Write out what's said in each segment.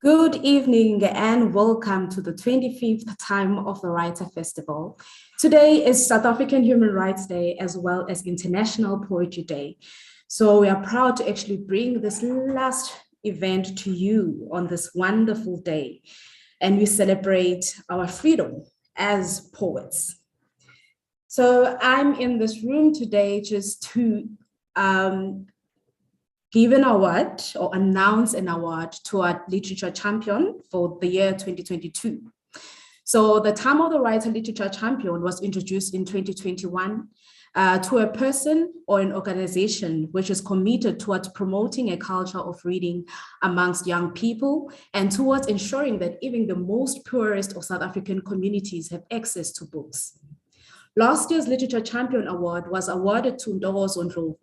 Good evening and welcome to the 25th time of the Writer Festival. Today is South African Human Rights Day as well as International Poetry Day. So we are proud to actually bring this last event to you on this wonderful day. And we celebrate our freedom as poets. So I'm in this room today just to give an award or announce an award to our literature champion for the year 2022. So the Time of the Writer Literature Champion was introduced in 2021 to a person or an organization which is committed towards promoting a culture of reading amongst young people and towards ensuring that even the most poorest of South African communities have access to books. Last year's Literature Champion Award was awarded to Ntokozo Ndlovu.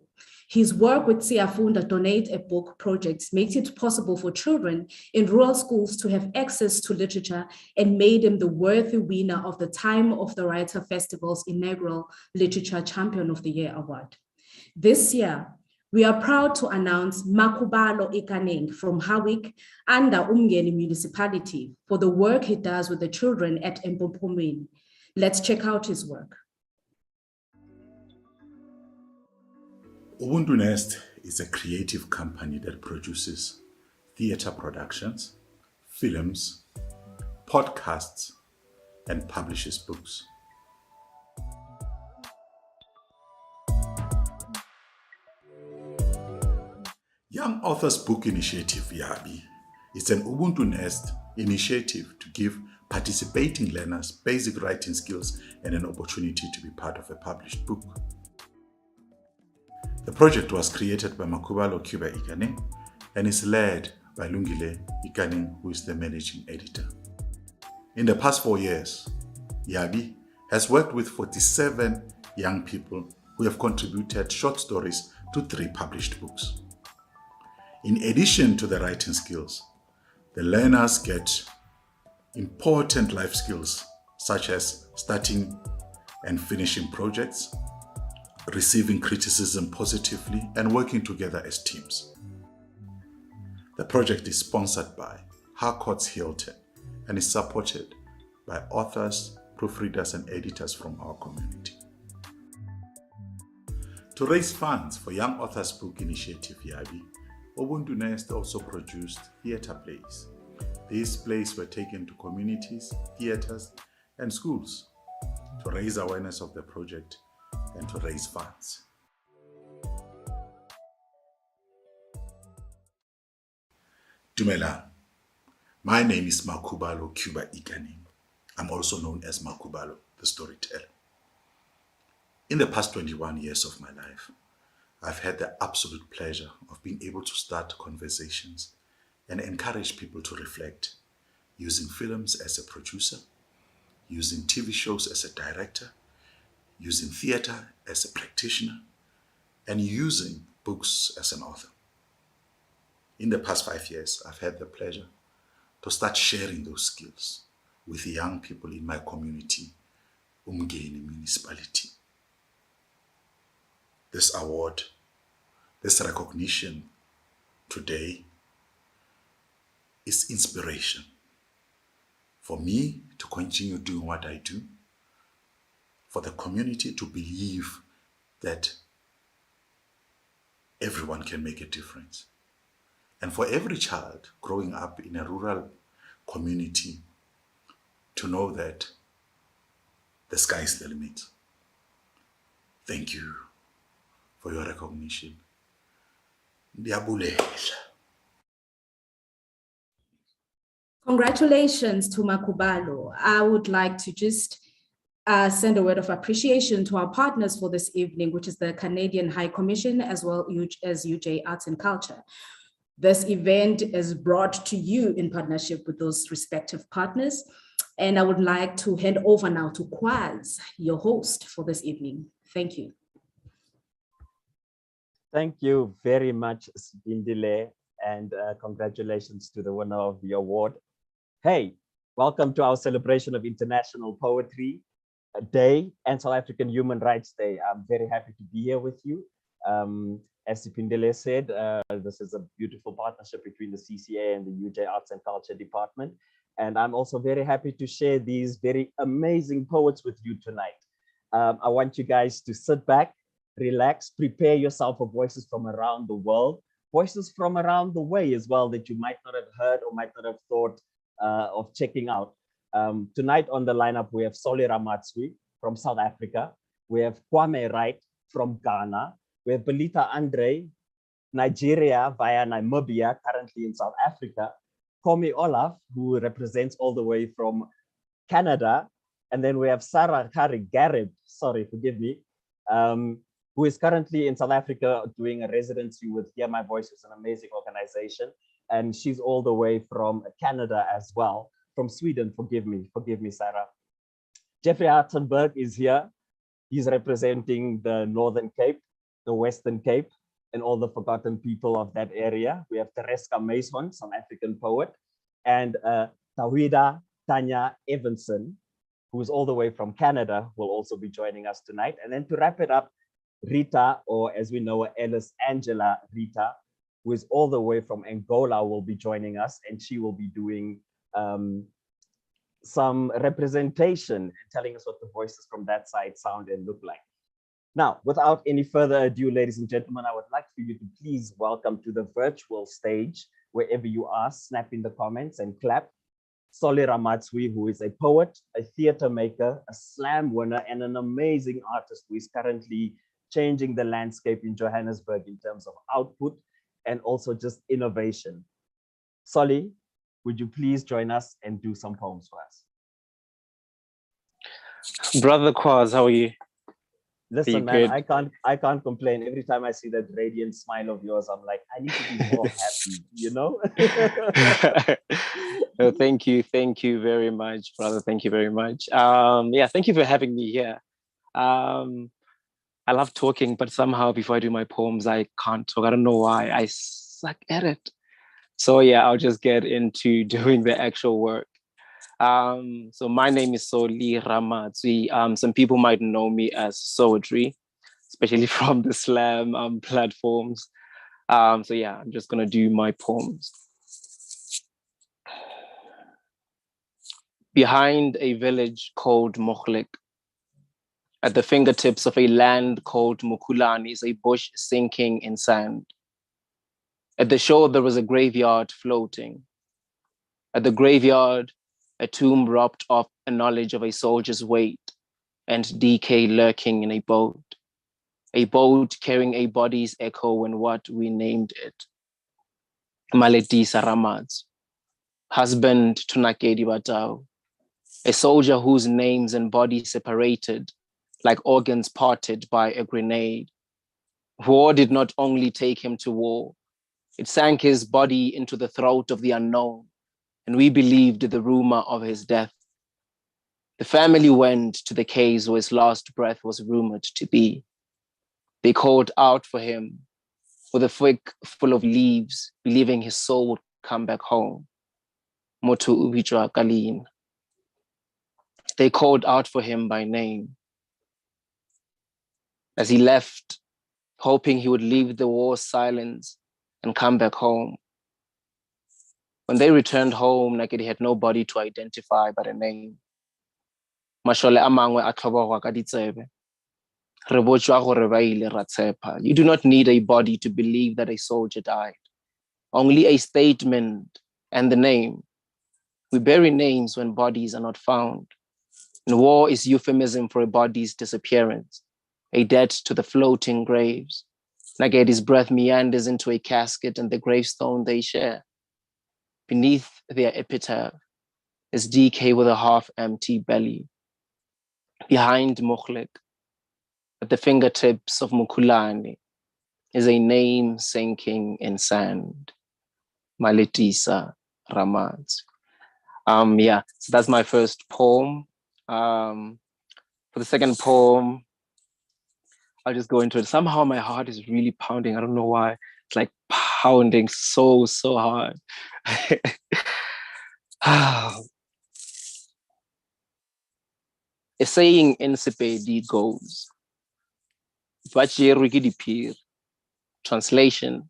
His work with Siyafunda Donate a Book project makes it possible for children in rural schools to have access to literature and made him the worthy winner of the Time of the Writer Festival's inaugural Literature Champion of the Year award. This year, we are proud to announce Makubalo Ikaneng from Hawik under Umgeni municipality for the work he does with the children at Mpophomeni. Let's check out his work. Ubuntu Nest is a creative company that produces theater productions, films, podcasts, and publishes books. Young Authors Book Initiative, YABI, is an Ubuntu Nest initiative to give participating learners basic writing skills and an opportunity to be part of a published book. The project was created by Makubalo Cuba Ikaneng and is led by Lungile Ikaneng, who is the managing editor. In the past 4 years, Yabi has worked with 47 young people who have contributed short stories to 3 published books. In addition to the writing skills, the learners get important life skills such as starting and finishing projects, receiving criticism positively, and working together as teams. The project is sponsored by Harcourts Hilton and is supported by authors, proofreaders, and editors from our community. To raise funds for Young Authors Book Initiative YABI, Ubuntu Nest also produced theater plays. These plays were taken to communities, theaters, and schools to raise awareness of the project and to raise funds. Dumela, my name is Makubalo Cuba Ikaneng. I'm also known as Makubalo, the storyteller. In the past 21 years of my life, I've had the absolute pleasure of being able to start conversations and encourage people to reflect, using films as a producer, using TV shows as a director, using theater as a practitioner, and using books as an author. In the past 5 years, I've had the pleasure to start sharing those skills with the young people in my community, Umgeni municipality. This award, this recognition today is inspiration for me to continue doing what I do, for the community to believe that everyone can make a difference. And for every child growing up in a rural community to know that the sky is the limit. Thank you for your recognition. Ndiyabulela. Congratulations to Makubalo. I would like to just send a word of appreciation to our partners for this evening, which is the Canadian High Commission, as well as UJ Arts and Culture. This event is brought to you in partnership with those respective partners. And I would like to hand over now to Quaz, your host for this evening. Thank you. Thank you very much, Siphindile, and congratulations to the winner of the award. Hey, welcome to our celebration of International Poetry Day and South African Human Rights Day. I'm very happy to be here with you. As Siphindile said, this is a beautiful partnership between the CCA and the UJ Arts and Culture Department. And I'm also very happy to share these very amazing poets with you tonight. I want you guys to sit back, relax, prepare yourself for voices from around the world, voices from around the way as well that you might not have heard or might not have thought of checking out. Tonight on the lineup, we have Solly Ramatsui from South Africa. We have Kwame Wright from Ghana. We have Belita Andre, Nigeria via Namibia, currently in South Africa. Komi Olaf, who represents all the way from Canada. And then we have Sarah Kari Garib, sorry, forgive me, who is currently in South Africa doing a residency with Hear My Voice, which is an amazing organization. And she's all the way from Canada as well, from Sweden, forgive me, Sarah. Jeffrey Hartenberg is here. He's representing the Northern Cape, the Western Cape, and all the forgotten people of that area. We have Tereska Mason, South African poet, and Tawida Tanya Evanson, who is all the way from Canada, will also be joining us tonight. And then to wrap it up, Rita, or as we know her, Alice Angela Rita, who is all the way from Angola, will be joining us, and she will be doing some representation and telling us what the voices from that side sound and look like. Now, without any further ado, ladies and gentlemen, I would like for you to please welcome to the virtual stage, wherever you are, snap in the comments and clap, Solly Ramatsui, who is a poet, a theater maker, a slam winner, and an amazing artist who is currently changing the landscape in Johannesburg in terms of output and also just innovation. Solly, would you please join us and do some poems for us? Brother Quaz, how are you? Listen, man, I can't complain. Every time I see that radiant smile of yours, I'm like, I need to be more happy, you know? No, thank you very much, brother. Thank you very much. Yeah, thank you for having me here. I love talking, but somehow before I do my poems, I can't talk. I don't know why. I suck at it. So yeah, I'll just get into doing the actual work. So my name is Solly Ramatsui. Some people might know me as Soetry, especially from the slam platforms. So yeah, I'm just gonna do my poems. Behind a village called Mochlik, at the fingertips of a land called Mukulani, is a bush sinking in sand. At the shore, there was a graveyard floating. At the graveyard, a tomb robbed of a knowledge of a soldier's weight and decay lurking in a boat carrying a body's echo in what we named it. Maletisa Ramaz, husband to Nakedi Batao, a soldier whose names and body separated like organs parted by a grenade. War did not only take him to war, it sank his body into the throat of the unknown, and we believed the rumor of his death. The family went to the caves where his last breath was rumored to be. They called out for him with a fig full of leaves, believing his soul would come back home. Motu Ubijwa Kalin. They called out for him by name. As he left, hoping he would leave the war's silence and come back home. When they returned home, Nakedi had nobody to identify by the name. Mashole amangwe a tlhoboga ka ditsebe. Re botswa gore ba ile ra tshepa. You do not need a body to believe that a soldier died. Only a statement and the name. We bury names when bodies are not found. And war is euphemism for a body's disappearance, a debt to the floating graves. Nakedi's breath meanders into a casket and the gravestone they share. Beneath their epitaph is DK with a half-empty belly. Behind Mochlik, at the fingertips of Mukulani, is a name sinking in sand. Maletisa Ramaz. Yeah, so that's my first poem. For the second poem, I'll just go into it. Somehow my heart is really pounding. I don't know why. It's like pounding so hard. A saying in Sepedi goes, "Vacherwe ke diphiri, Translation,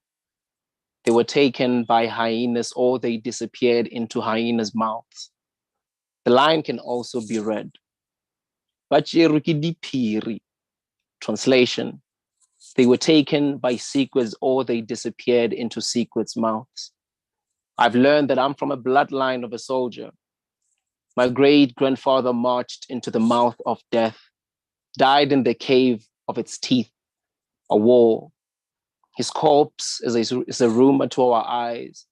they were taken by hyenas or they disappeared into hyenas' mouths. The line can also be read. Translation, they were taken by sequels or they disappeared into sequels' mouths. I've learned that I'm from a bloodline of a soldier. My great-grandfather marched into the mouth of death, died in the cave of its teeth, a war. His corpse is a rumor to our eyes,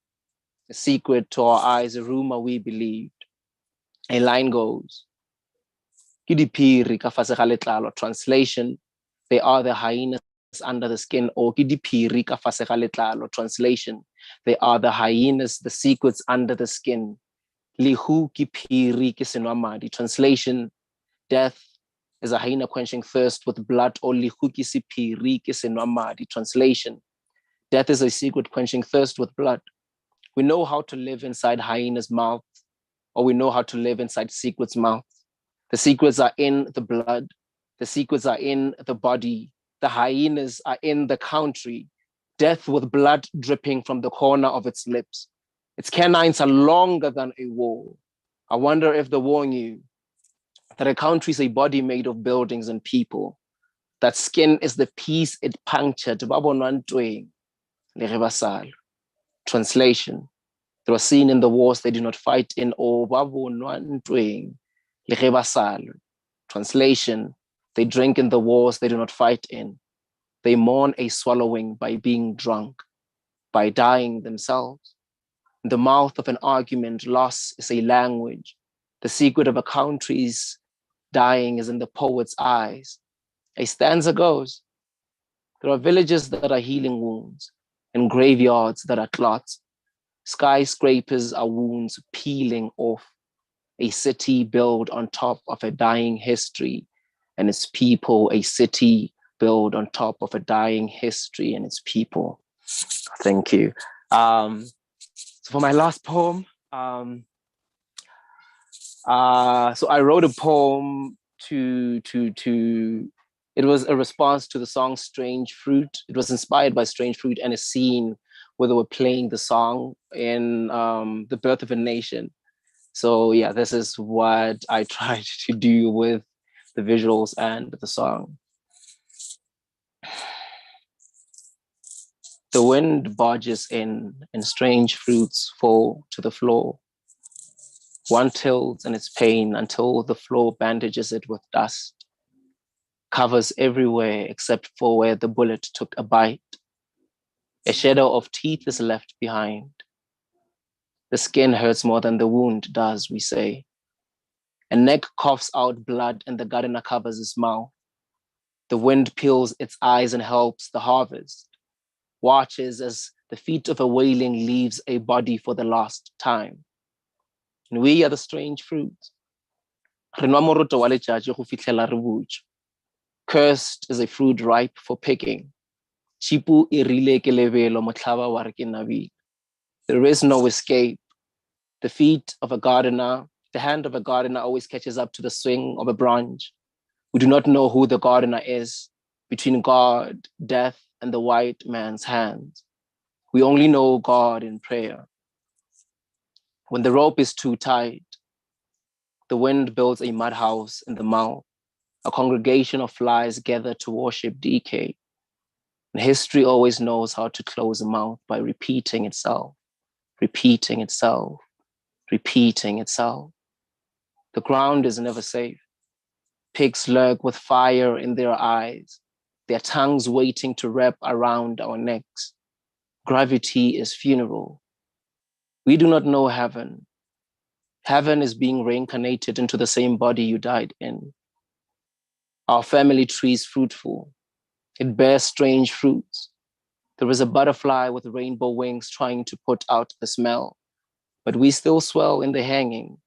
a secret to our eyes, a rumor we believed. A line goes, translation, they are the hyenas under the skin, or translation, they are the hyenas, the secrets under the skin. Translation, death is a hyena quenching thirst with blood, or translation, death is a secret quenching thirst with blood. We know how to live inside hyena's mouth, or we know how to live inside secret's mouth. The secrets are in the blood. The secrets are in the body. The hyenas are in the country. Death with blood dripping from the corner of its lips. Its canines are longer than a wall. I wonder if the war knew that a country is a body made of buildings and people. That skin is the piece it punctured. Translation, they were seen in the wars they did not fight in. Translation, they drink in the wars they do not fight in. They mourn a swallowing by being drunk, by dying themselves. In the mouth of an argument, loss is a language. The secret of a country's dying is in the poet's eyes. A stanza goes, there are villages that are healing wounds and graveyards that are clots. Skyscrapers are wounds peeling off. A city built on top of a dying history and its people. A city built on top of a dying history and its people. Thank you. So for my last poem, so I wrote a poem it was a response to the song Strange Fruit. It was inspired by Strange Fruit and a scene where they were playing the song in The Birth of a Nation. So yeah, this is what I tried to do with the visuals and the song. The wind barges in and strange fruits fall to the floor. One tilts in its pain until the floor bandages it with dust. Covers everywhere except for where the bullet took a bite. A shadow of teeth is left behind. The skin hurts more than the wound does, we say. A neck coughs out blood and the gardener covers his mouth. The wind peels its eyes and helps the harvest. Watches as the feet of a wailing leaves a body for the last time. And we are the strange fruit. Cursed is a fruit ripe for picking. There is no escape. The feet of a gardener, the hand of a gardener always catches up to the swing of a branch. We do not know who the gardener is between God, death, and the white man's hands. We only know God in prayer. When the rope is too tight, the wind builds a mud house in the mouth. A congregation of flies gather to worship decay. And history always knows how to close a mouth by repeating itself, repeating itself, repeating itself. The ground is never safe. Pigs lurk with fire in their eyes, their tongues waiting to wrap around our necks. Gravity is funeral. We do not know heaven. Heaven is being reincarnated into the same body you died in. Our family tree is fruitful. It bears strange fruits. There is a butterfly with rainbow wings trying to put out the smell, but we still swell in the hanging.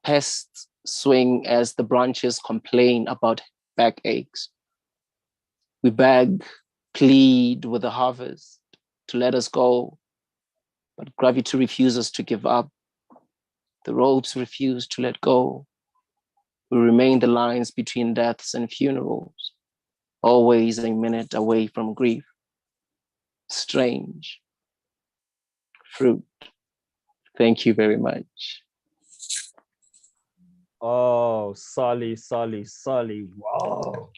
Pests swing as the branches complain about backaches. We beg, plead with the harvest to let us go, but gravity refuses to give up. The ropes refuse to let go. We remain the lines between deaths and funerals, always a minute away from grief. strange, fruit. Thank you very much. Oh, Solly. Wow.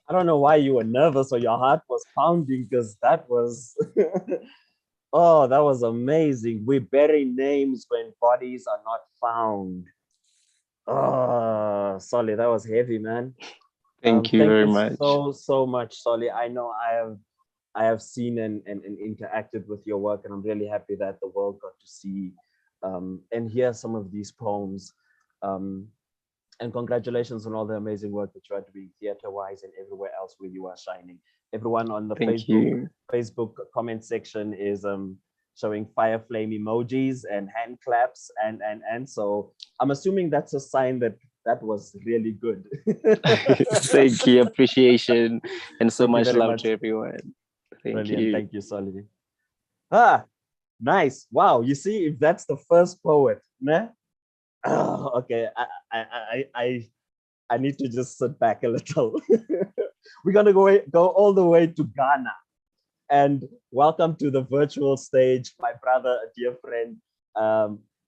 I don't know why you were nervous or your heart was pounding, because that was, oh, that was amazing. We bury names when bodies are not found. Oh, Solly, that was heavy, man. Thank you very much. So much, Solly. I know I have seen and interacted with your work, and I'm really happy that the world got to see and hear some of these poems. And congratulations on all the amazing work that you are doing theater-wise and everywhere else where you are shining. Everyone on the Facebook comment section is showing fire flame emojis and hand claps, and so I'm assuming that's a sign that that was really good. Thank you, appreciation, and so much love to everyone. Brilliant. Thank you, Solly. Ah, nice. Wow. You see, if that's the first poet, né? Oh, okay. I need to just sit back a little. We're gonna go all the way to Ghana, and welcome to the virtual stage, my brother, a dear friend,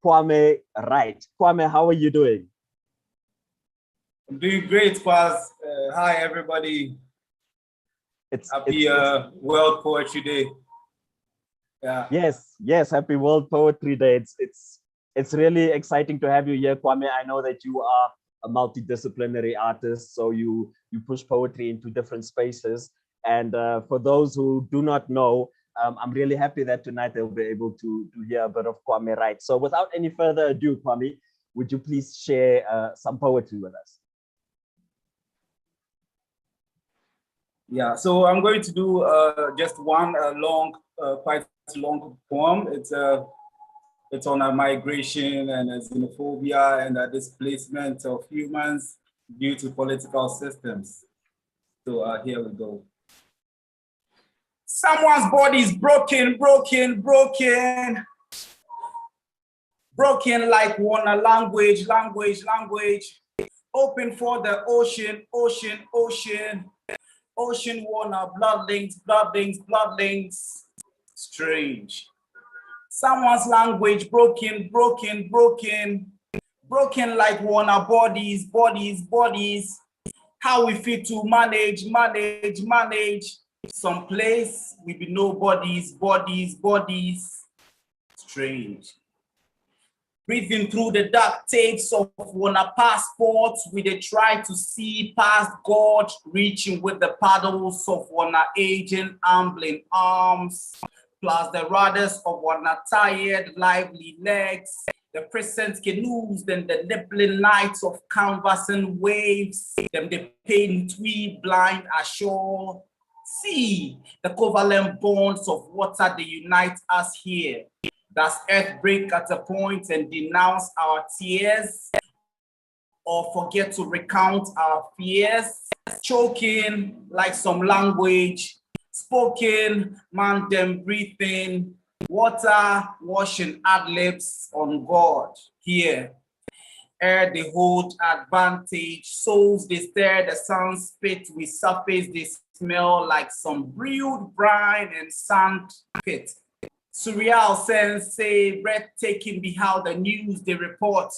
Kwame Wright. Kwame, how are you doing? I'm doing great, Quaz. Hi, everybody. Happy World Poetry Day. Yeah. Yes. Happy World Poetry Day. It's really exciting to have you here, Kwame. I know that you are a multidisciplinary artist, so you push poetry into different spaces. And for those who do not know, I'm really happy that tonight they'll be able to hear a bit of Kwame Wright. So without any further ado, Kwame, would you please share some poetry with us? Yeah, so I'm going to do just one quite long poem. It's on a migration and a xenophobia and a displacement of humans due to political systems. So here we go. Someone's body is broken like one language. Open for the ocean. Ocean water, bloodlings. Strange. Someone's language broken like one bodies. How we fit to manage. Some place we be nobodies, bodies. Strange. Breathing through the dark tapes of one passports, we they try to see past God, reaching with the paddles of one aging, ambling arms, plus the rudders of one tired, lively legs, the present canoes, then the nibbling nights of canvassing waves, them the pain twee blind ashore. See the covalent bonds of water they unite us here. Does earth break at a point and denounce our tears, or forget to recount our fears? Choking like some language, spoken, man them breathing, water washing ad-libs on God here. Air they hold advantage, souls they stare, the sun spit, we surface, they smell like some brewed brine and sand pit. Surreal sense, say, breathtaking be how the news they report.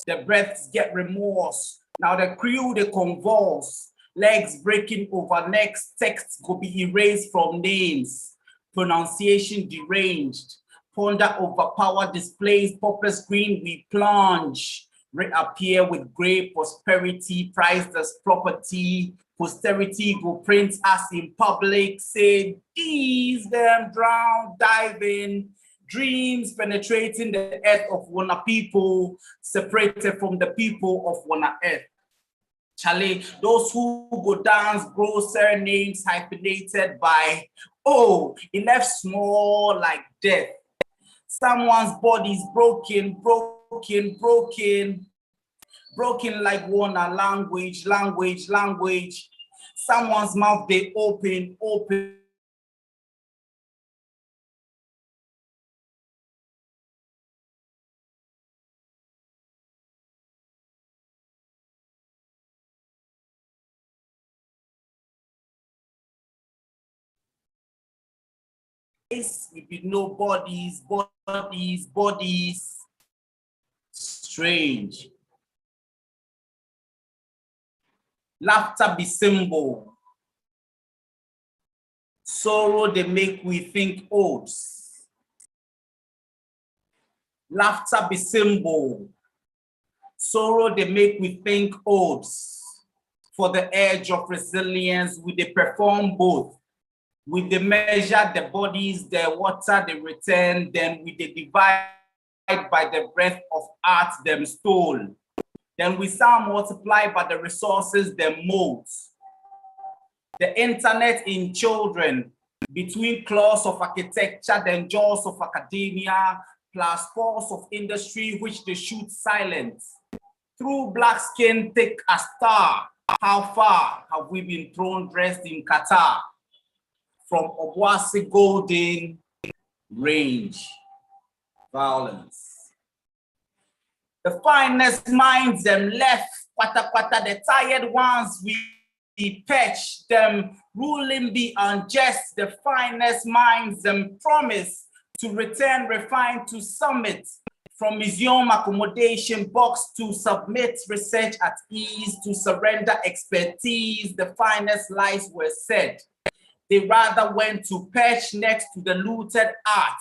The breaths get remorse. Now the crew they convulse. Legs breaking over necks, texts go be erased from names. Pronunciation deranged. Ponder overpower displays, purpose screen we plunge. Reappear with great prosperity, prized as property. Posterity go print us in public, say these them drown, diving, dreams penetrating the earth of one people, separated from the people of one earth. Charlie, those who go dance, grow surnames hyphenated by, oh, it left small like death. Someone's body's broken like one language. Someone's mouth they open. we be nobodies, bodies, bodies. Strange. Laughter be symbol. Sorrow they make we think oaths. Laughter be symbol. Sorrow they make we think oaths. For the edge of resilience, we they perform both. We they measure the bodies, the water they return, then we they divide by the breath of art them stole. Then we sound multiply by the resources them molds. The internet in children, between claws of architecture, then jaws of academia, plus force of industry, which they shoot silent. Through black skin thick as star, how far have we been thrown dressed in Qatar? From Obuasi Golden Range, violence. The finest minds them left, kwata kwata, the tired ones we patch them, ruling be unjust, the finest minds them promise to return refined to summit, from museum accommodation box to submit research at ease, to surrender expertise, the finest lies were said. They rather went to perch next to the looted art,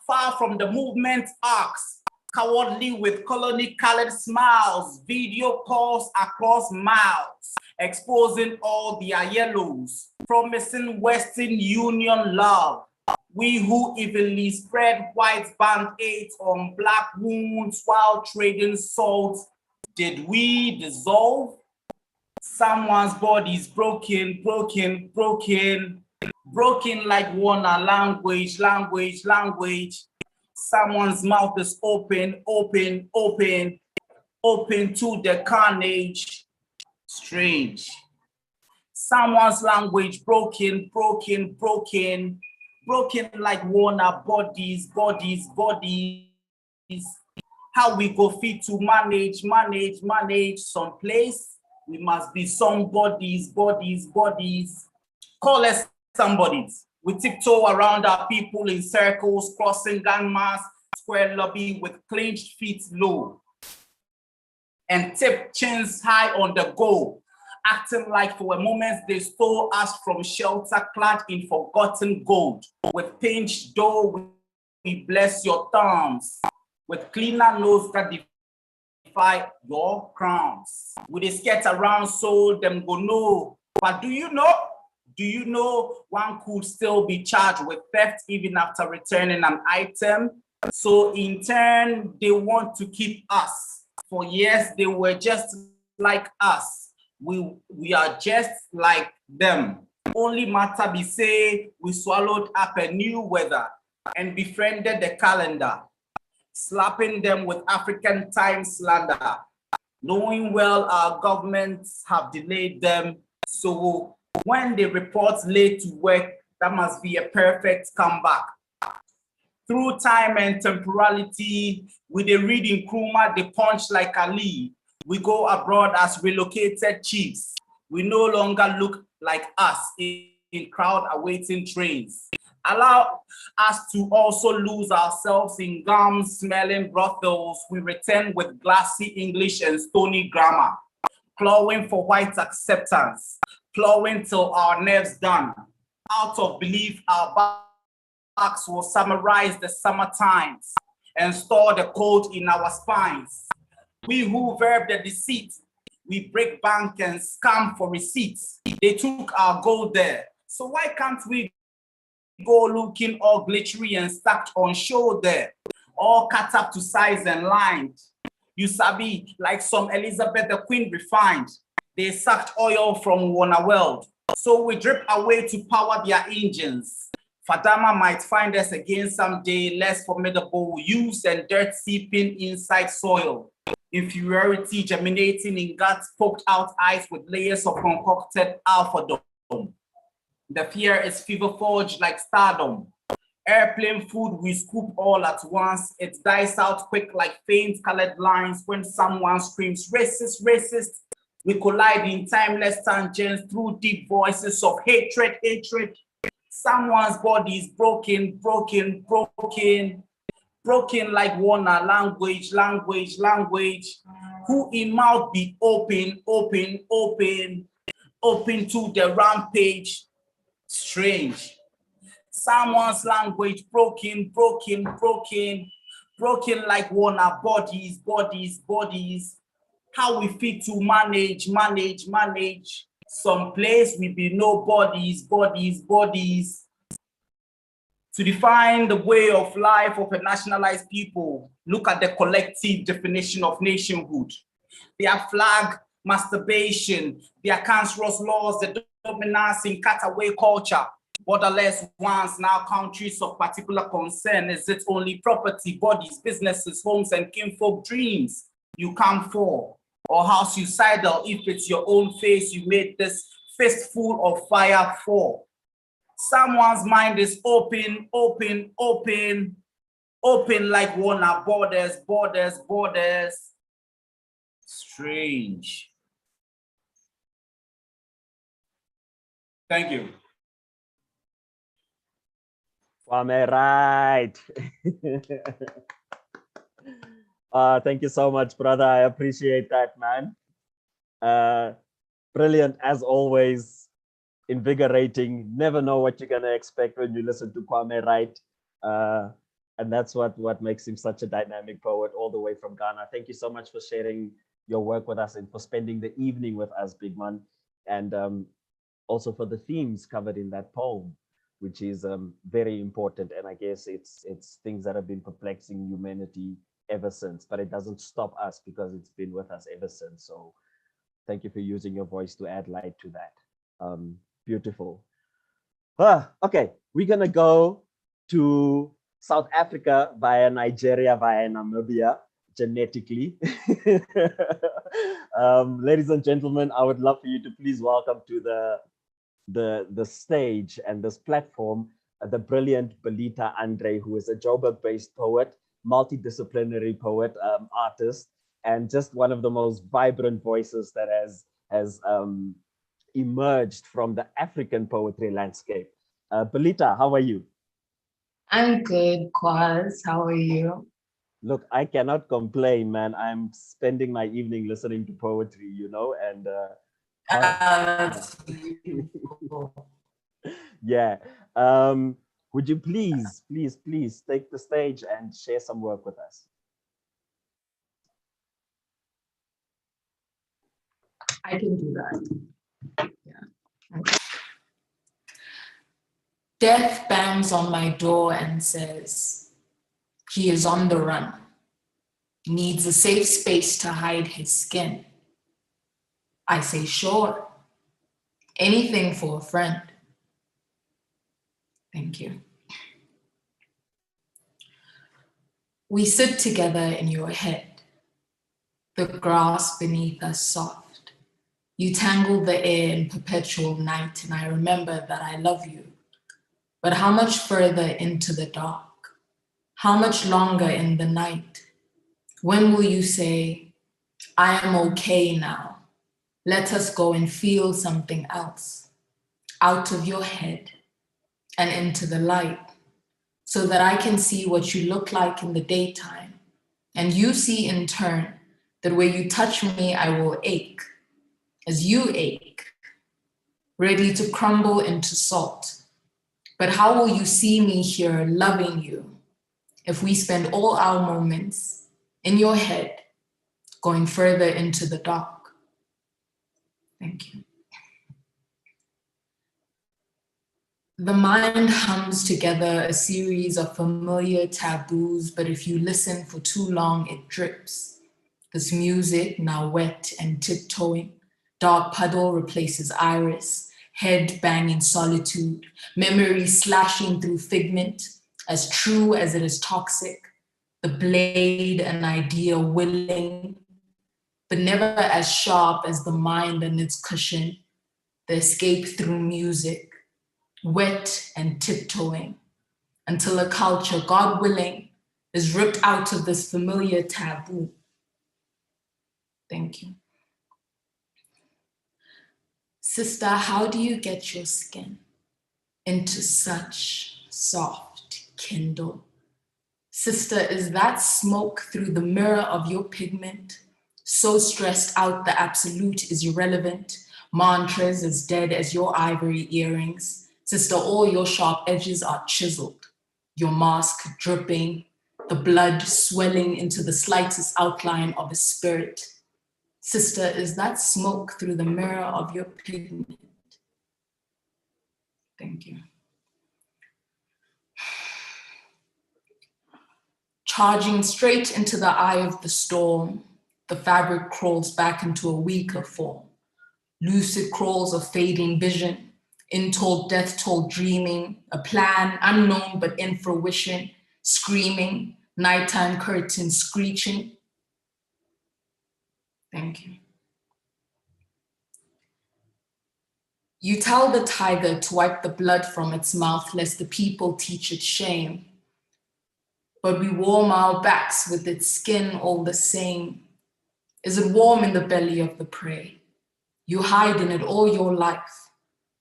far from the movement arcs, cowardly with colony-colored smiles, video calls across miles, exposing all their yellows, promising Western Union love. We who evenly spread white band-aids on black wounds while trading salt, did we dissolve? Someone's body's broken, broken, broken, broken like Warner language, language, language. Someone's mouth is open, open, open, open to the carnage. Strange. Someone's language broken, broken, broken, broken like Warner bodies, bodies, bodies. How we go fit to manage, manage, manage someplace? We must be somebody's bodies, bodies. Call us somebody's. We tiptoe around our people in circles, crossing gangmas, square lobby with clenched feet low. And tip chins high on the go, acting like for a moment they stole us from shelter clad in forgotten gold. With pinched dough, we bless your thumbs. With cleaner nose that defy your crowns. With a skirt around so them go no. But do you know? Do you know one could still be charged with theft even after returning an item? So in turn, they want to keep us. For years, they were just like us. We are just like them. Only matter be say, we swallowed up a new weather and befriended the calendar, slapping them with African time slander, knowing well our governments have delayed them. So when they report late to work, that must be a perfect comeback. Through time and temporality, with the reading Nkrumah, they punch like Ali. We go abroad as relocated chiefs. We no longer look like us in crowd awaiting trains. Allow us to also lose ourselves in gums smelling brothels. We return with glassy English and stony grammar, clawing for white acceptance, clawing till our nerves done. Out of belief, our backs will summarize the summer times and store the cold in our spines. We who verb the deceit, we break bank and scam for receipts. They took our gold there. So why can't we go looking all glittery and stacked on show there, all cut up to size and lined? You sabi, like some Elizabeth the Queen refined. They sucked oil from Warner World. So we drip away to power their engines. Fadama might find us again someday, less formidable, use and dirt seeping inside soil. Inferiority germinating in guts, poked out eyes with layers of concocted alpha dome. The fear is fever forged like stardom. Airplane food we scoop all at once. It dies out quick like faint colored lines when someone screams racist, racist. We collide in timeless tangents through deep voices of hatred, hatred. Someone's body is broken, broken, broken, broken like wanna language, language, language. Who in mouth be open, open, open, open to the rampage. Strange. Someone's language broken, broken, broken, broken like wanna bodies, bodies, bodies. How we fit to manage, manage, manage. Some place we be no bodies, bodies, bodies. To define the way of life of a nationalized people, look at the collective definition of nationhood. Their flag, masturbation, their cancerous laws, the dominance in cutaway culture, borderless ones, now countries of particular concern. Is it only property, bodies, businesses, homes, and kinfolk dreams you come for? Or how suicidal if it's your own face you made this fistful of fire for? Someone's mind is open, open, open, open like wanna borders, borders, borders. Strange. Thank you. Kwame, right. Thank you so much, brother. I appreciate that, man. Brilliant as always. Invigorating. Never know what you're gonna expect when you listen to Kwame Wright, and that's what makes him such a dynamic poet all the way from Ghana. Thank you so much for sharing your work with us and for spending the evening with us, big man, and also for the themes covered in that poem, which is very important. And I guess it's things that have been perplexing humanity ever since, but it doesn't stop us because it's been with us ever since. So thank you for using your voice to add light to that. Beautiful. Okay, we're gonna go to South Africa via Nigeria, via Namibia, genetically. Ladies and gentlemen, I would love for you to please welcome to the stage and this platform, the brilliant Belita Andre, who is a Joburg-based poet, multidisciplinary poet, artist, and just one of the most vibrant voices that has emerged from the African poetry landscape. Belita, how are you? I'm good, Quaz. How are you? Look, I cannot complain, man. I'm spending my evening listening to poetry, you know, and That's beautiful. yeah. Would you please take the stage and share some work with us? I can do that. Yeah. Death bangs on my door and says, he is on the run, needs a safe space to hide his skin. I say, sure, anything for a friend. Thank you. We sit together in your head, the grass beneath us soft. You tangle the air in perpetual night, and I remember that I love you. But how much further into the dark? How much longer in the night? When will you say, I am okay now. Let us go and feel something else, out of your head and into the light, so that I can see what you look like in the daytime, and you see in turn that where you touch me, I will ache, as you ache, ready to crumble into salt. But how will you see me here loving you if we spend all our moments in your head, going further into the dark? Thank you. The mind hums together a series of familiar taboos, but if you listen for too long, it drips. This music, now wet and tiptoeing, dark puddle replaces iris, head banging solitude, memory slashing through figment, as true as it is toxic, the blade an idea willing, but never as sharp as the mind and its cushion, the escape through music, wet and tiptoeing, until a culture, God willing, is ripped out of this familiar taboo. Thank you. Sister, how do you get your skin? into such soft kindle. Sister, is that smoke through the mirror of your pigment? So stressed out the absolute is irrelevant. Mantras as dead as your ivory earrings. Sister, all your sharp edges are chiseled. Your mask dripping, the blood swelling into the slightest outline of a spirit. Sister, is that smoke through the mirror of your pigment? Thank you. Charging straight into the eye of the storm, the fabric crawls back into a weaker form. Lucid crawls of fading vision, intold death-told dreaming, a plan unknown but in fruition, screaming, nighttime curtains screeching. Thank you. You tell the tiger to wipe the blood from its mouth lest the people teach it shame. But we warm our backs with its skin all the same. Is it warm in the belly of the prey? You hide in it all your life.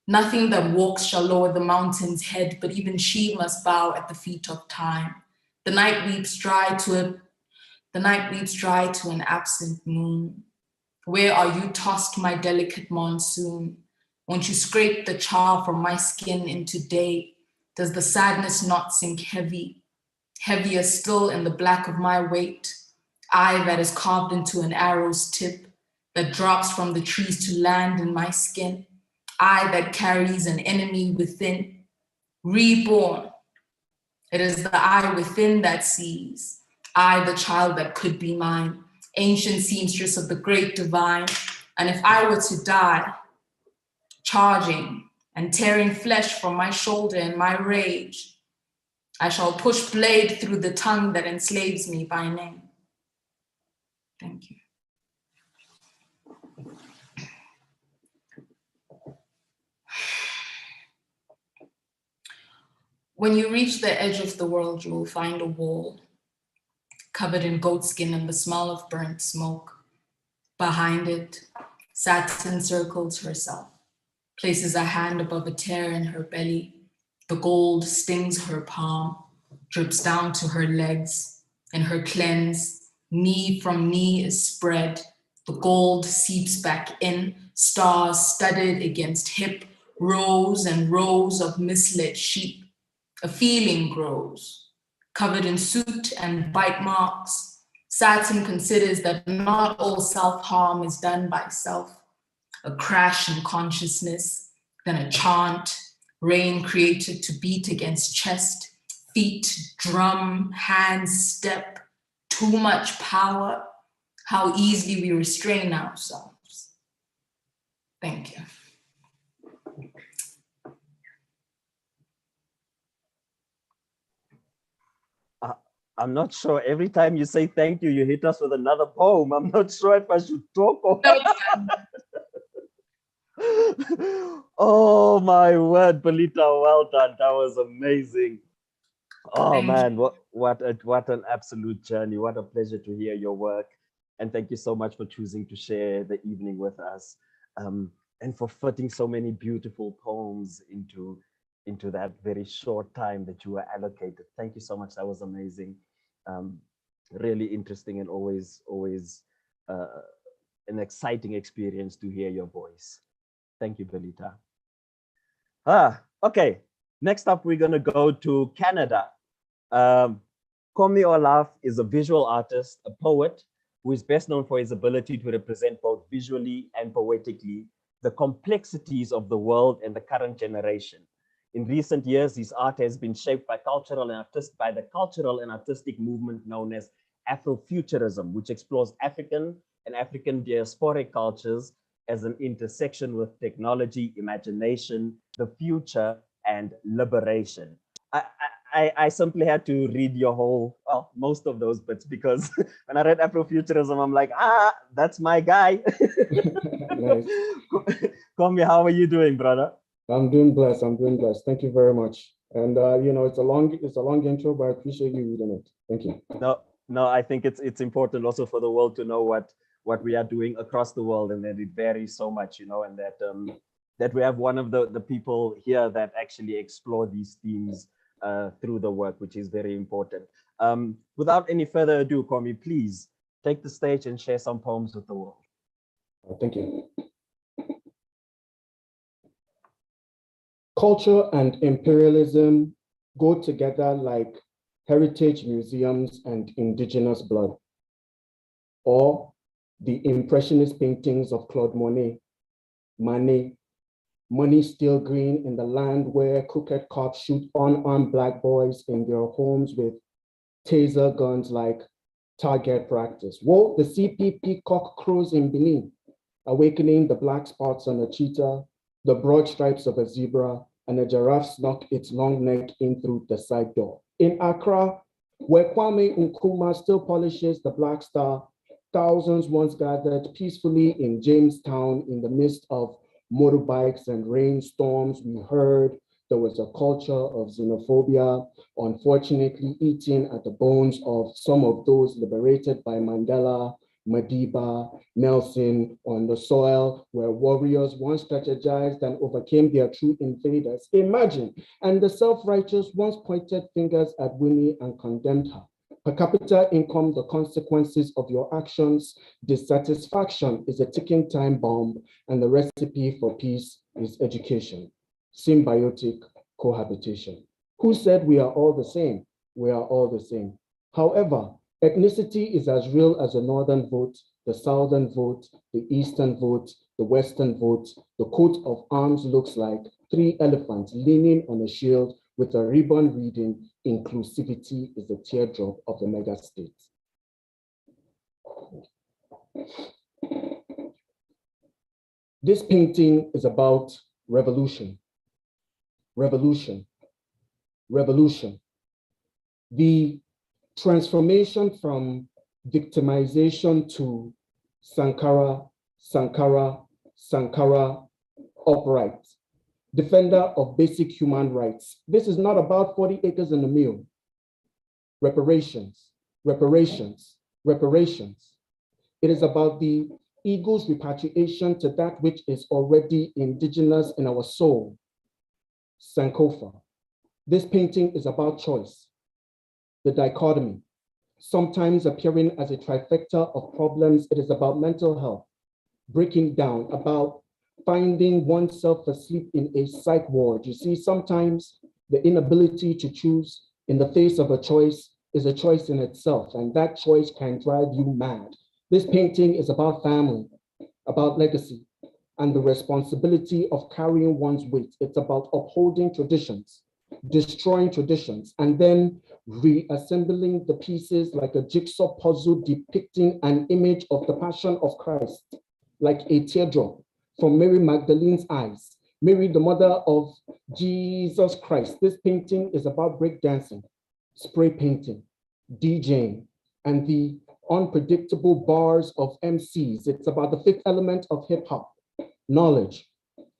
Nothing that walks shall lower the mountain's head, but even she must bow at the feet of time. The night weeps dry to an absent moon. Where are you tossed, my delicate monsoon? Won't you scrape the char from my skin into day? Does the sadness not sink heavy? Heavier still in the black of my weight, eye that is carved into an arrow's tip that drops from the trees to land in my skin, eye that carries an enemy within, reborn. It is the eye within that sees, I, the child that could be mine, ancient seamstress of the great divine. And if I were to die, charging and tearing flesh from my shoulder in my rage, I shall push blade through the tongue that enslaves me by name. Thank you. When you reach the edge of the world, you will find a wall covered in goatskin and the smell of burnt smoke. Behind it, Saturn circles herself, places a hand above a tear in her belly. The gold stings her palm, drips down to her legs. In her cleanse, knee from knee is spread. The gold seeps back in, stars studded against hip, rows and rows of misled sheep. A feeling grows, covered in soot and bite marks. Saturn considers that not all self-harm is done by self. A crash in consciousness, then a chant, rain created to beat against chest, feet, drum, hands, step, too much power, how easily we restrain ourselves. Thank you. I'm not sure. Every time you say thank you, you hit us with another poem. I'm not sure if I should talk or Oh my word, Belita, well done. That was amazing. Oh man, what an absolute journey. What a pleasure to hear your work. And thank you so much for choosing to share the evening with us, and for fitting so many beautiful poems into that very short time that you were allocated. Thank you so much. That was amazing. Really interesting and always an exciting experience to hear your voice. Thank you, Belita. Okay, next up, we're gonna go to Canada. Komi Olaf is a visual artist, a poet, who is best known for his ability to represent both visually and poetically the complexities of the world and the current generation. In recent years, his art has been shaped by the cultural and artistic movement known as Afrofuturism, which explores African and African diasporic cultures as an intersection with technology, imagination, the future, and liberation. I simply had to read your whole, well, most of those bits, because when I read Afrofuturism, I'm like, that's my guy. Nice. Komi, how are you doing, brother? I'm doing blessed. I'm doing blessed. Thank you very much. And you know, it's a long intro, but I appreciate you reading it. Thank you. No, I think it's important also for the world to know what we are doing across the world, and that it varies so much, you know, and that that we have one of the people here that actually explore these themes through the work, which is very important. Without any further ado, Kwame, please take the stage and share some poems with the world. Thank you. Culture and imperialism go together like heritage museums and indigenous blood, or the impressionist paintings of Claude Monet, money still green in the land where crooked cops shoot unarmed Black boys in their homes with taser guns like target practice. Woe, the CP peacock crows in Benin, awakening the black spots on a cheetah, the broad stripes of a zebra, and a giraffe snuck its long neck in through the side door. In Accra, where Kwame Nkrumah still polishes the Black Star, thousands once gathered peacefully in Jamestown in the midst of motorbikes and rainstorms. We heard there was a culture of xenophobia, unfortunately eating at the bones of some of those liberated by Mandela, Madiba, Nelson, on the soil where warriors once strategized and overcame their true invaders. Imagine, and the self-righteous once pointed fingers at Winnie and condemned her. Per capita income, the consequences of your actions, dissatisfaction is a ticking time bomb, and the recipe for peace is education. Symbiotic cohabitation. Who said we are all the same? We are all the same. However, ethnicity is as real as the northern vote, the southern vote, the eastern vote, the western vote. The coat of arms looks like 3 elephants leaning on a shield with a ribbon reading, inclusivity is the teardrop of the mega state. This painting is about revolution. Revolution, revolution. The transformation from victimization to Sankara, Sankara, Sankara, upright. Defender of basic human rights. This is not about 40 acres and a mule. Reparations, reparations, reparations. It is about the ego's repatriation to that which is already indigenous in our soul. Sankofa. This painting is about choice, the dichotomy, sometimes appearing as a trifecta of problems. It is about mental health, breaking down, about finding oneself asleep in a psych ward. You see, sometimes the inability to choose in the face of a choice is a choice in itself, and that choice can drive you mad. This painting is about family, about legacy, and the responsibility of carrying one's weight. It's about upholding traditions, destroying traditions, and then reassembling the pieces like a jigsaw puzzle depicting an image of the Passion of Christ, like a teardrop from Mary Magdalene's eyes, Mary, the mother of Jesus Christ. This painting is about breakdancing, spray painting, DJing, and the unpredictable bars of MCs. It's about the 5th element of hip hop, knowledge,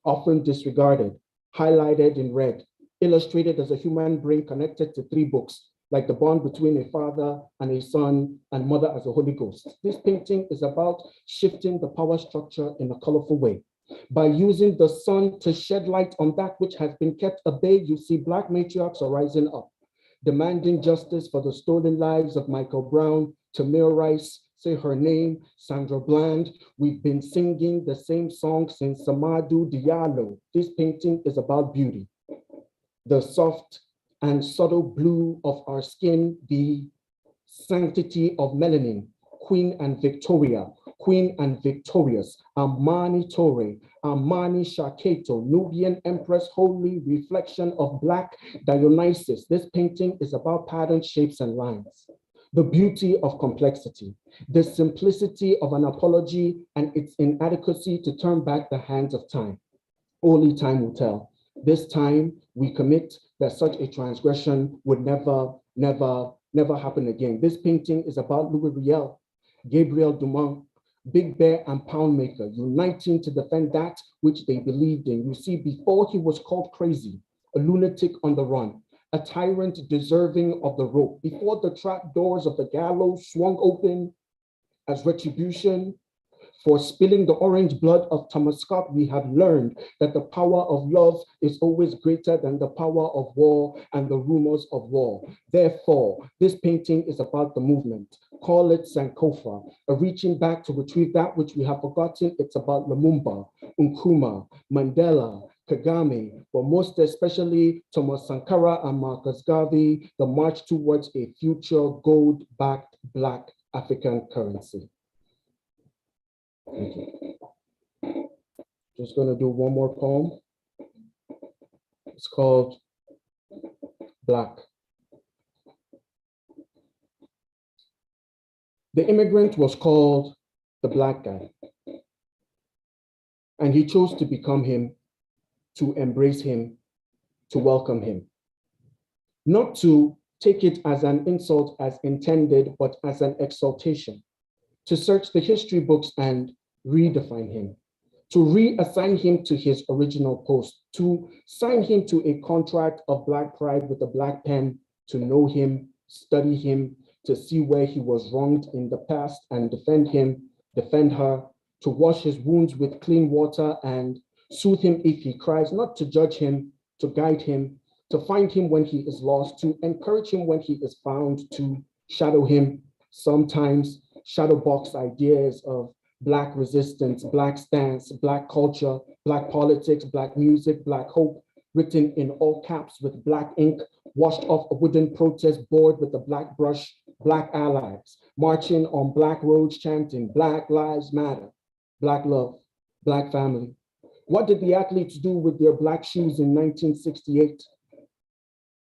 often disregarded, highlighted in red, illustrated as a human brain connected to 3 books, like the bond between a father and a son and mother as a Holy Ghost. This painting is about shifting the power structure in a colorful way. By using the sun to shed light on that which has been kept at bay, you see Black matriarchs are rising up, demanding justice for the stolen lives of Michael Brown, Tamir Rice, say her name, Sandra Bland. We've been singing the same song since Samadou Diallo. This painting is about beauty, the soft and subtle blue of our skin, the sanctity of melanin, Queen and Victoria, Queen and Victorious, Amani Torre, Amani Shaketo, Nubian Empress, holy reflection of Black Dionysus. This painting is about patterns, shapes, and lines. The beauty of complexity, the simplicity of an apology and its inadequacy to turn back the hands of time. Only time will tell. This time we commit that such a transgression would never happen again. This painting is about Louis Riel, Gabriel Dumont, Big Bear and Poundmaker, uniting to defend that which they believed in. You see, before he was called crazy, a lunatic on the run, a tyrant deserving of the rope, before the trap doors of the gallows swung open as retribution, For spilling the orange blood of Thomas Scott, we have learned that the power of love is always greater than the power of war and the rumors of war. Therefore, this painting is about the movement. Call it Sankofa, a reaching back to retrieve that which we have forgotten. It's about Lumumba, Nkrumah, Mandela, Kagame, but most especially Thomas Sankara and Marcus Garvey, the march towards a future gold-backed Black African currency. Thank you. Just gonna do one more poem. It's called Black. The immigrant was called the Black guy, and he chose to become him, to embrace him, to welcome him. Not to take it as an insult as intended, but as an exaltation. To search the history books and redefine him, to reassign him to his original post, to sign him to a contract of Black pride with a Black pen, to know him, study him, to see where he was wronged in the past and defend him, defend her, to wash his wounds with clean water and soothe him if he cries, not to judge him, to guide him, to find him when he is lost, to encourage him when he is found, to shadow him, sometimes shadow box ideas of Black resistance, Black stance, Black culture, Black politics, Black music, Black hope, written in all caps with Black ink, washed off a wooden protest board with a Black brush, Black allies, marching on Black roads chanting Black Lives Matter, Black love, Black family. What did the athletes do with their Black shoes in 1968?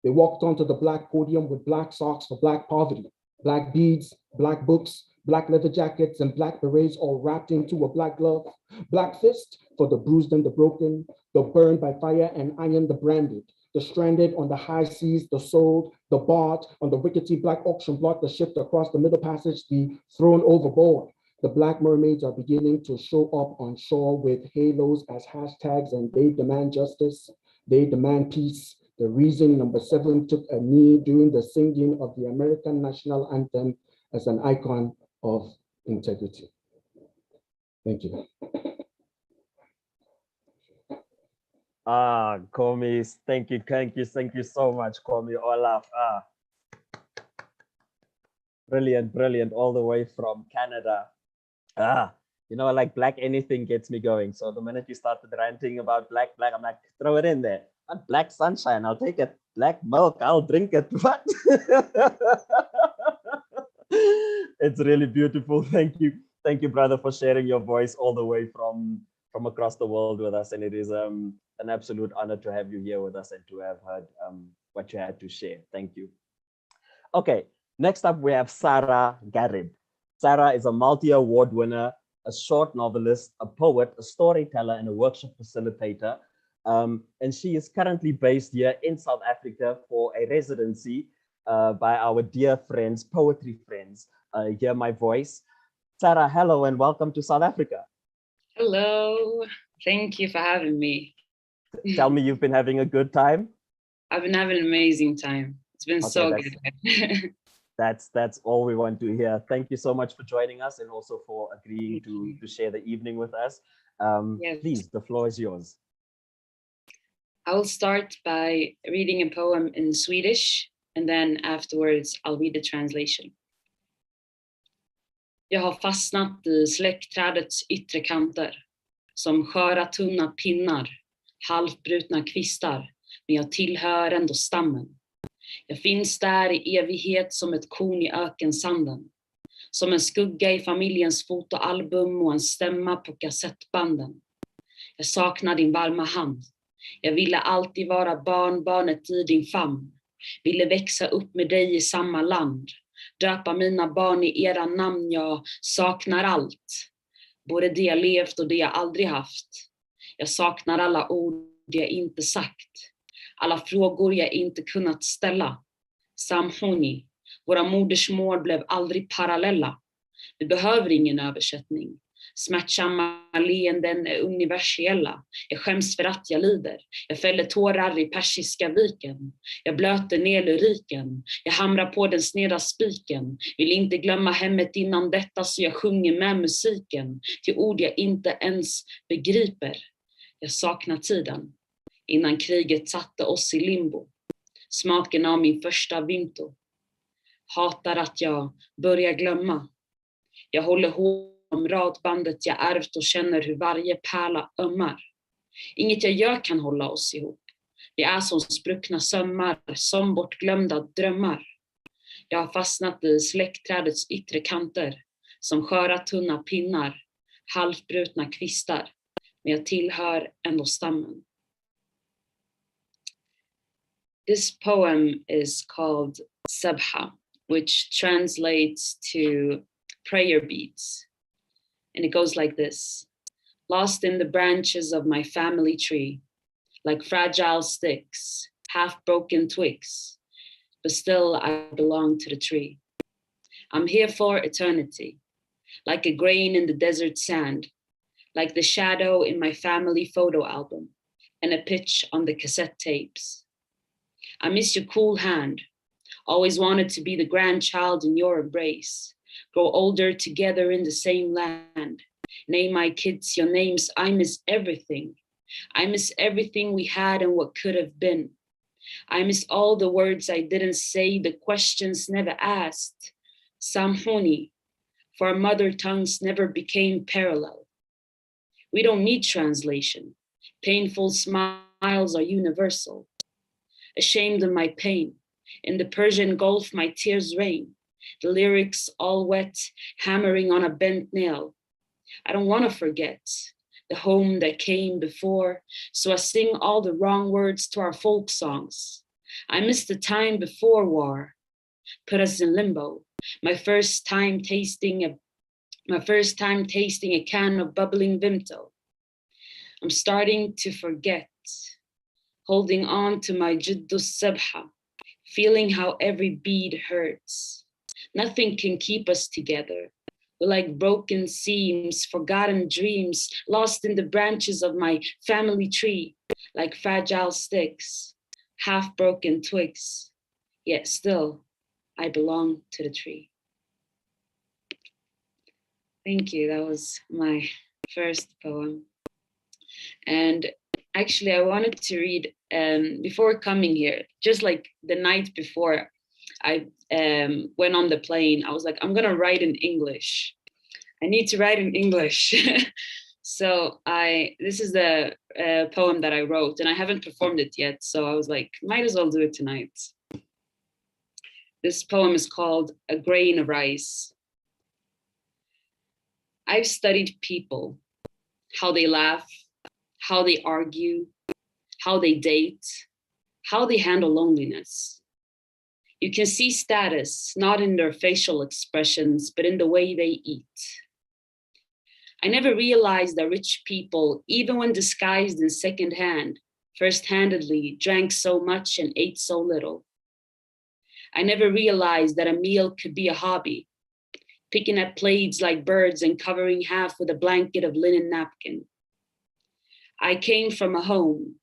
They walked onto the Black podium with Black socks for Black poverty, Black beads, Black books, Black leather jackets, and Black berets all wrapped into a Black glove, Black fist for the bruised and the broken, the burned by fire and iron, the branded, the stranded on the high seas, the sold, the bought on the rickety Black auction block, the shipped across the Middle Passage, the thrown overboard. The Black mermaids are beginning to show up on shore with halos as hashtags, and they demand justice, they demand peace. The reason number 7 took a knee during the singing of the American national anthem as an icon of integrity. Thank you. Komi, thank you so much, Komi Olaf. Brilliant, all the way from Canada. You know, like Black anything gets me going. So the minute you started ranting about Black, I'm like, throw it in there. Not Black sunshine, I'll take it. Black milk, I'll drink it. What? It's really beautiful. Thank you, brother, for sharing your voice all the way from across the world with us. And it is an absolute honor to have you here with us and to have heard what you had to share. Thank you. Okay, next up we have Sarah Garrett. Sarah is a multi-award winner, a short novelist, a poet, a storyteller, and a workshop facilitator. And she is currently based here in South Africa for a residency by our dear friends, poetry friends. Hear my voice. Sarah, hello and welcome to South Africa. Hello, thank you for having me. Tell me you've been having a good time? I've been having an amazing time. It's been so good. That's all we want to hear. Thank you so much for joining us and also for agreeing to share the evening with us. Yes. Please, the floor is yours. I will start by reading a poem in Swedish, and then afterwards I'll read the translation. Jag har fastnat I släktträdets yttre kanter, som sköra tunna pinnar, halvbrutna kvistar, men jag tillhör ändå stammen. Jag finns där I evighet som ett korn I ökensanden, som en skugga I familjens fotoalbum och en stämma på kassettbanden. Jag saknar din varma hand. Jag ville alltid vara barnbarnet I din famn. Ville växa upp med dig I samma land. Döpa mina barn I era namn, jag saknar allt. Både det jag levt och det jag aldrig haft. Jag saknar alla ord jag inte sagt. Alla frågor jag inte kunnat ställa. Samhoni, våra modersmål blev aldrig parallella. Vi behöver ingen översättning. Smärtsamma leenden är universella. Jag skäms för att jag lider. Jag fäller tårar i Persiska viken. Jag blöter ner lyriken. Jag hamrar på den sneda spiken. Vill inte glömma hemmet innan detta, så jag sjunger med musiken till ord jag inte ens begriper. Jag saknar tiden innan kriget satte oss i limbo. Smaken av min första vinter. Hatar att jag börjar glömma. Jag håller hårt om radbandet jag ärvt och känner hur varje pärla ömmar. Inget jag gör kan hålla oss ihop. Vi är som spruckna sömmar, som bortglömda drömmar. Jag har fastnat i släktträdets yttre kanter, som sköra tunna pinnar, halvbrutna kvistar. Men jag tillhör ändå stammen. This poem is called Sabha, which translates to prayer beads. And it goes like this. Lost in the branches of my family tree, like fragile sticks, half-broken twigs, but still I belong to the tree. I'm here for eternity, like a grain in the desert sand, like the shadow in my family photo album, and a pitch on the cassette tapes. I miss your cool hand, always wanted to be the grandchild in your embrace, grow older together in the same land, name my kids your names. I miss everything. I miss everything we had and what could have been. I miss all the words I didn't say, the questions never asked. Samhoni, for our mother tongues never became parallel. We don't need translation. Painful smiles are universal. Ashamed of my pain, in the Persian Gulf my tears rain. The lyrics all wet, hammering on a bent nail. I don't want to forget the home that came before, so I sing all the wrong words to our folk songs. I miss the time before war, put us in limbo. My first time tasting a can of bubbling Vimto. I'm starting to forget, holding on to my Jiddus Sabha, feeling how every bead hurts. Nothing can keep us together. We're like broken seams, forgotten dreams, lost in the branches of my family tree, like fragile sticks, half-broken twigs. Yet still, I belong to the tree. Thank you. That was my first poem. And actually, I wanted to read, before coming here, just like the night before I went on the plane, I was like, I'm gonna write in English. I need to write in English. So this is the poem that I wrote, and I haven't performed it yet. So I was like, might as well do it tonight. This poem is called A Grain of Rice. I've studied people, how they laugh, how they argue, how they date, how they handle loneliness. You can see status not in their facial expressions, but in the way they eat. I never realized that rich people, even when disguised in secondhand, first-handedly drank so much and ate so little. I never realized that a meal could be a hobby, picking at plates like birds and covering half with a blanket of linen napkin. I came from a home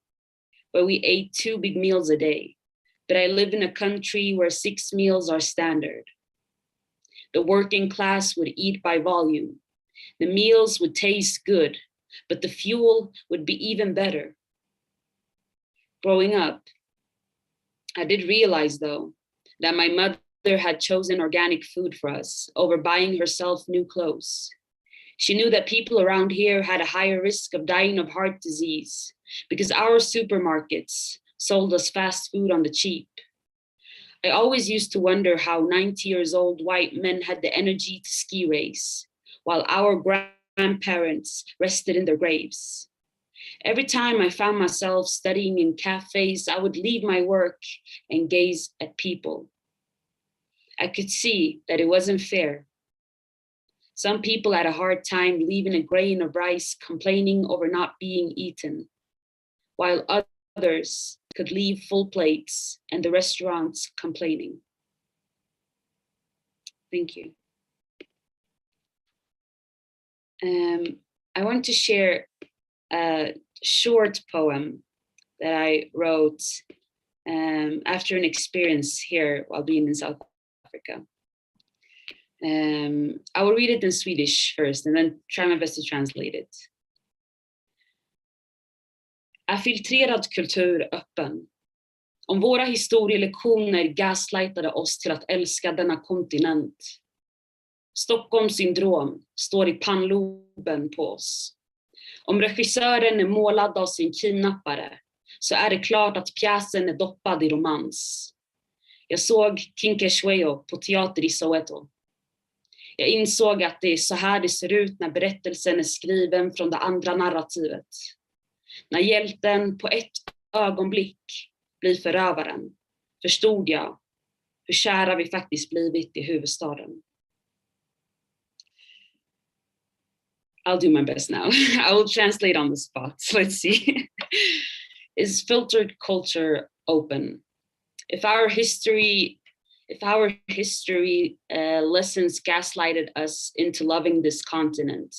where we ate 2 big meals a day, but I live in a country where 6 meals are standard. The working class would eat by volume. The meals would taste good, but the fuel would be even better. Growing up, I did realize, though, that my mother had chosen organic food for us over buying herself new clothes. She knew that people around here had a higher risk of dying of heart disease because our supermarkets sold us fast food on the cheap. I always used to wonder how 90 years old white men had the energy to ski race, while our grandparents rested in their graves. Every time I found myself studying in cafes, I would leave my work and gaze at people. I could see that it wasn't fair. Some people had a hard time leaving a grain of rice complaining over not being eaten, while others could leave full plates and the restaurants complaining. Thank you. I want to share a short poem that I wrote after an experience here while being in South Africa. I will read it in Swedish first and then try my best to translate it. Är filtrerad kultur öppen? Om våra historielektioner gaslightade oss till att älska denna kontinent. Stockholms syndrom står i pannloben på oss. Om regissören är målad av sin kidnappare så är det klart att pjäsen är doppad i romans. Jag såg Kinkeshweyo på teater i Soweto. Jag insåg att det är så här det ser ut när berättelsen är skriven från det andra narrativet. När hjälten på ett ögonblick blir förövaren förstod jag hur kära vi faktiskt blivit i huvudstaden. I'll do my best now. I will translate on the spot. Let's see. Is filtered culture open? If our history lessons gaslighted us into loving this continent,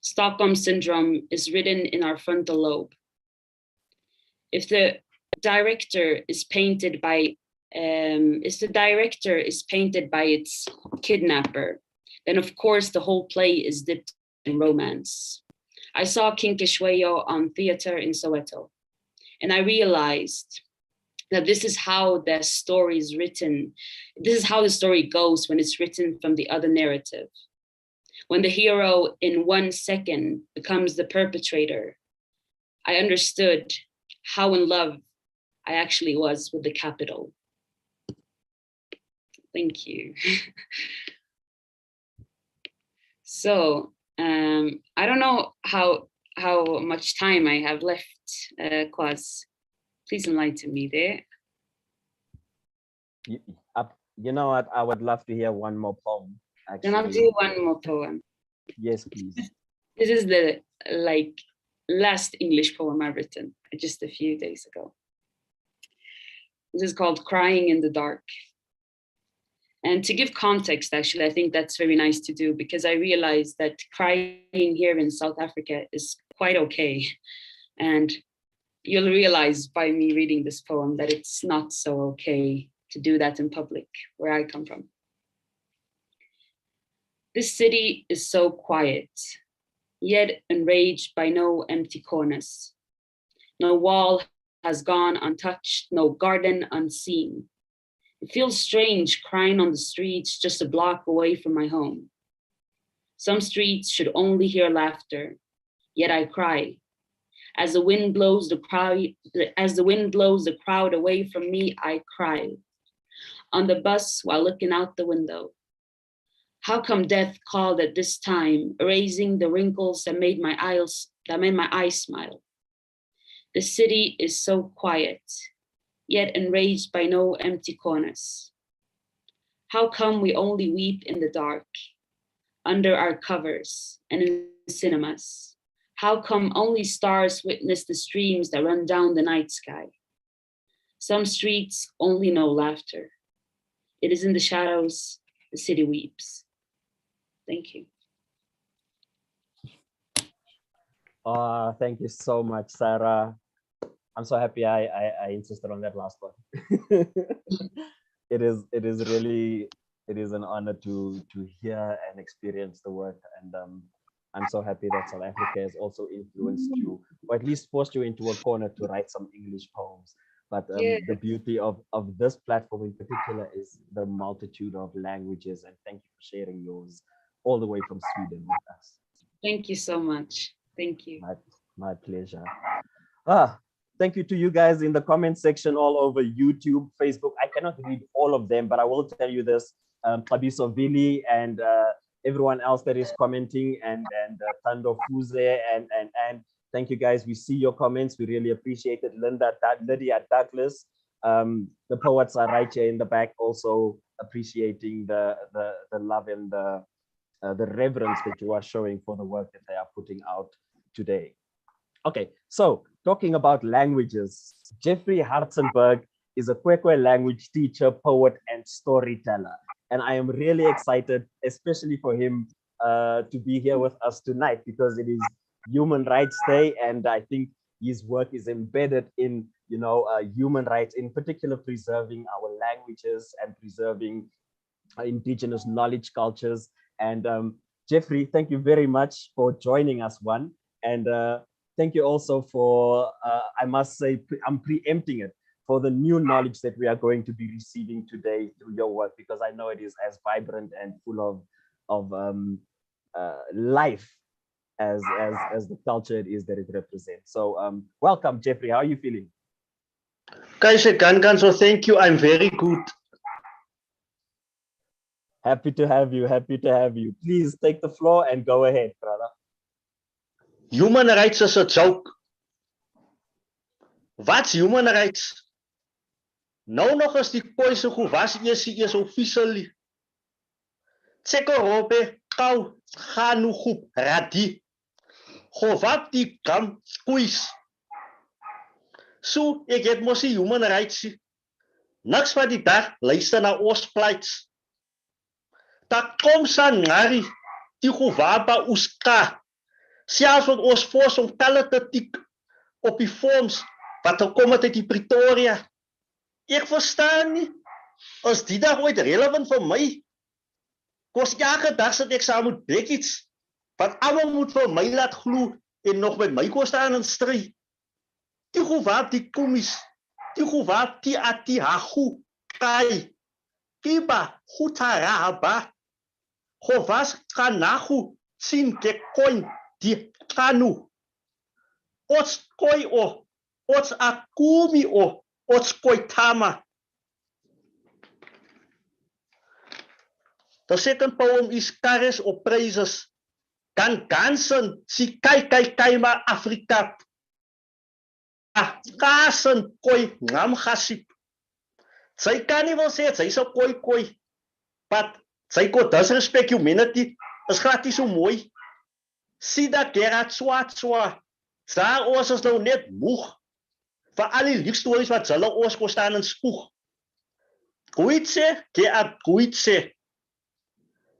Stockholm syndrome is written in our frontal lobe. If the director is painted by its kidnapper, then of course the whole play is dipped in romance. I saw Kinkeshweyo on theater in Soweto, and I realized that this is how the story is written. This is how the story goes when it's written from the other narrative. When the hero in 1 second becomes the perpetrator, I understood how in love I actually was with the capital. Thank you. So I don't know how much time I have left, Quaz. Please enlighten me there. You know what? I would love to hear one more poem. Actually. Then I'll do one more poem. Yes, please. This is the last English poem I've written just a few days ago. This is called Crying in the Dark. And to give context, actually, I think that's very nice to do because I realized that crying here in South Africa is quite okay. And you'll realize by me reading this poem that it's not so okay to do that in public where I come from. This city is so quiet, yet enraged by no empty corners. No wall has gone untouched, no garden unseen. It feels strange crying on the streets just a block away from my home. Some streets should only hear laughter, yet I cry. As the wind blows the crowd away from me, I cry. On the bus while looking out the window. How come death called at this time, erasing the wrinkles that made my eyes smile? The city is so quiet, yet enraged by no empty corners. How come we only weep in the dark, under our covers and in cinemas? How come only stars witness the streams that run down the night sky? Some streets only know laughter. It is in the shadows the city weeps. Thank you. Thank you so much, Sarah. I'm so happy I insisted on that last one. It is an honor to hear and experience the work, and I'm so happy that South Africa has also influenced you, or at least forced you into a corner to write some English poems. But the beauty of this platform in particular is the multitude of languages, and thank you for sharing yours all the way from Sweden with us. Thank you so much. Thank you. My pleasure. Thank you to you guys in the comment section all over YouTube, Facebook. I cannot read all of them, but I will tell you this, Tabiso Vili and everyone else that is commenting, and Tando Fuze and thank you guys. We see your comments. We really appreciate it. Lydia Douglas, the poets are right here in the back, also appreciating the love and the reverence that you are showing for the work that they are putting out today. Okay, so talking about languages, Jeffrey Hartzenberg is a Kwekwe language teacher, poet, and storyteller. And I am really excited, especially for him, to be here with us tonight, because it is Human Rights Day, and I think his work is embedded in, human rights, in particular preserving our languages and preserving indigenous knowledge cultures. And Jeffrey, thank you very much for joining us, one. And thank you also for, I must say, I'm preempting it, for the new knowledge that we are going to be receiving today through your work, because I know it is as vibrant and full of life as the culture it is that it represents. So welcome, Jeffrey. How are you feeling? Kaise Gangan, so thank you. I'm very good. Happy to have you. Happy to have you. Please take the floor and go ahead, brother. Human rights is a joke. What's human rights? Nou nog as die poise who was eers officially. Tseko robe, kau, ganu groep, radi. Gewap die kam, squeeze. So, ek het mos die human rights. Niks van die dag, luister na ons pleits. Dat kom sa ngari, die gewapa uska. Selfs wat ons fors om talle te tik op die vorms wat gekom het uit die Pretoria. Ek verstaan nie, as die dag ooit relevant vir my, kos elke dag sit ek saam met bekkies, wat almal moet vir my laat glo en nog met my kos staan en stry. Die gewap die komies, die gewap die ati hagu, kai, kiba, hutarahaba, gewas kanagu, sin ke koin, die kanu. Ots koi o, ots akumi o, ots koi tama. The second poem is Cares or Praises. Kan gansen si kai ma Afrika. Kasen koi ngam gasip. Sy kan nie wel sê sy is 'n koi, but sy ko disrespect humanity is glad nie so mooi. Sida gera tswa. Daar ons is nou net moeg vir al die liefstories wat hulle ons kon staan en spoeg. Rootz ke a Rootz.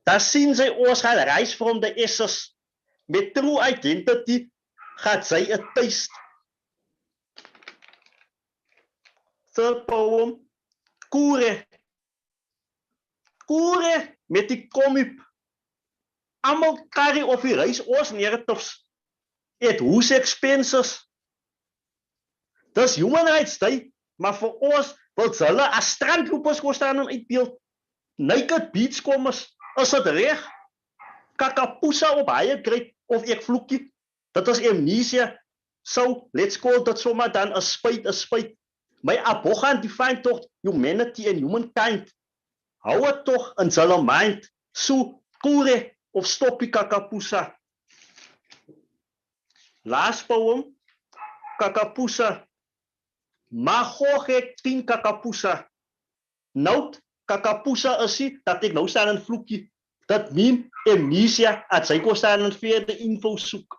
Daar sien sy ons gaan rise from the ashes. Met true identity gaat sy 'n taste. Third poem, Kure. Kure met die komip. Almal carry of die reis ons narratives. At whose expenses? Dis Human Rights Day, maar vir ons wil hulle as strandlopers kon staan en uitbeeld. Naked beachcombers, is dit reg? Kakapusa op baie kry of ek vloekie. Dit is amnesia. So, let's call dit sommer dan 'n spyt. My abogan define tog humanity and humankind. Hou het tog in hulle mind. So, Kure of stoppie kakapusa. Last poem, Kakapusa. Magoge 10 kakapusa. Note, kakapusa is nie dat ek nou staan en vloekie. Dat mean amnesia at sy kon staan en verder info soek.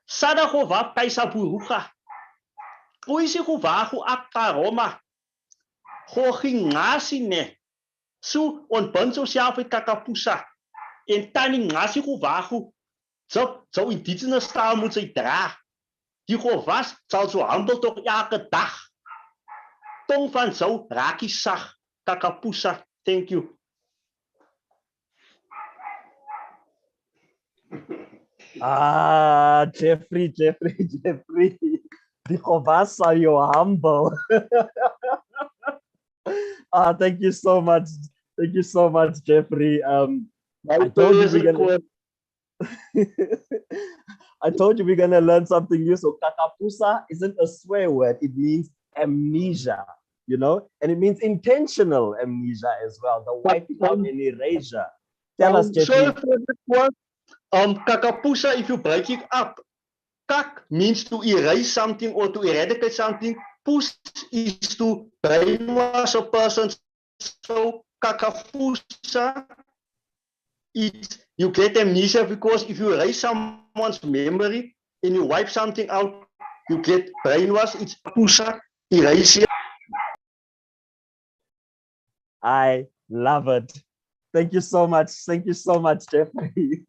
Sada gewap kaisa buruga. Oisi gewagu akta Roma. Gogingasi ne. Su on banso self uit kakapusa. En tani ngasi gewagu. Zo indigenous taal moet sy dra. Die gewas sal so handel toch elke dag. Tong van zo raki sag. Kakapusa. Thank you. Jeffrey. Die gewas sal jou humble. Thank you so much. Thank you so much, Jeffrey. I told you we're gonna learn something new. So kakapusa isn't a swear word. It means amnesia, and it means intentional amnesia as well. The wiping out and erasure. Tell us, Jeffrey. Kakapusa, if you break it up, kak means to erase something or to eradicate something. Pus is to brainwash a person. So kakapusa, you get amnesia because if you erase someone's memory and you wipe something out, you get brainwash. It's pusa, erasure. I love it. Thank you so much. Thank you so much, Jeffrey.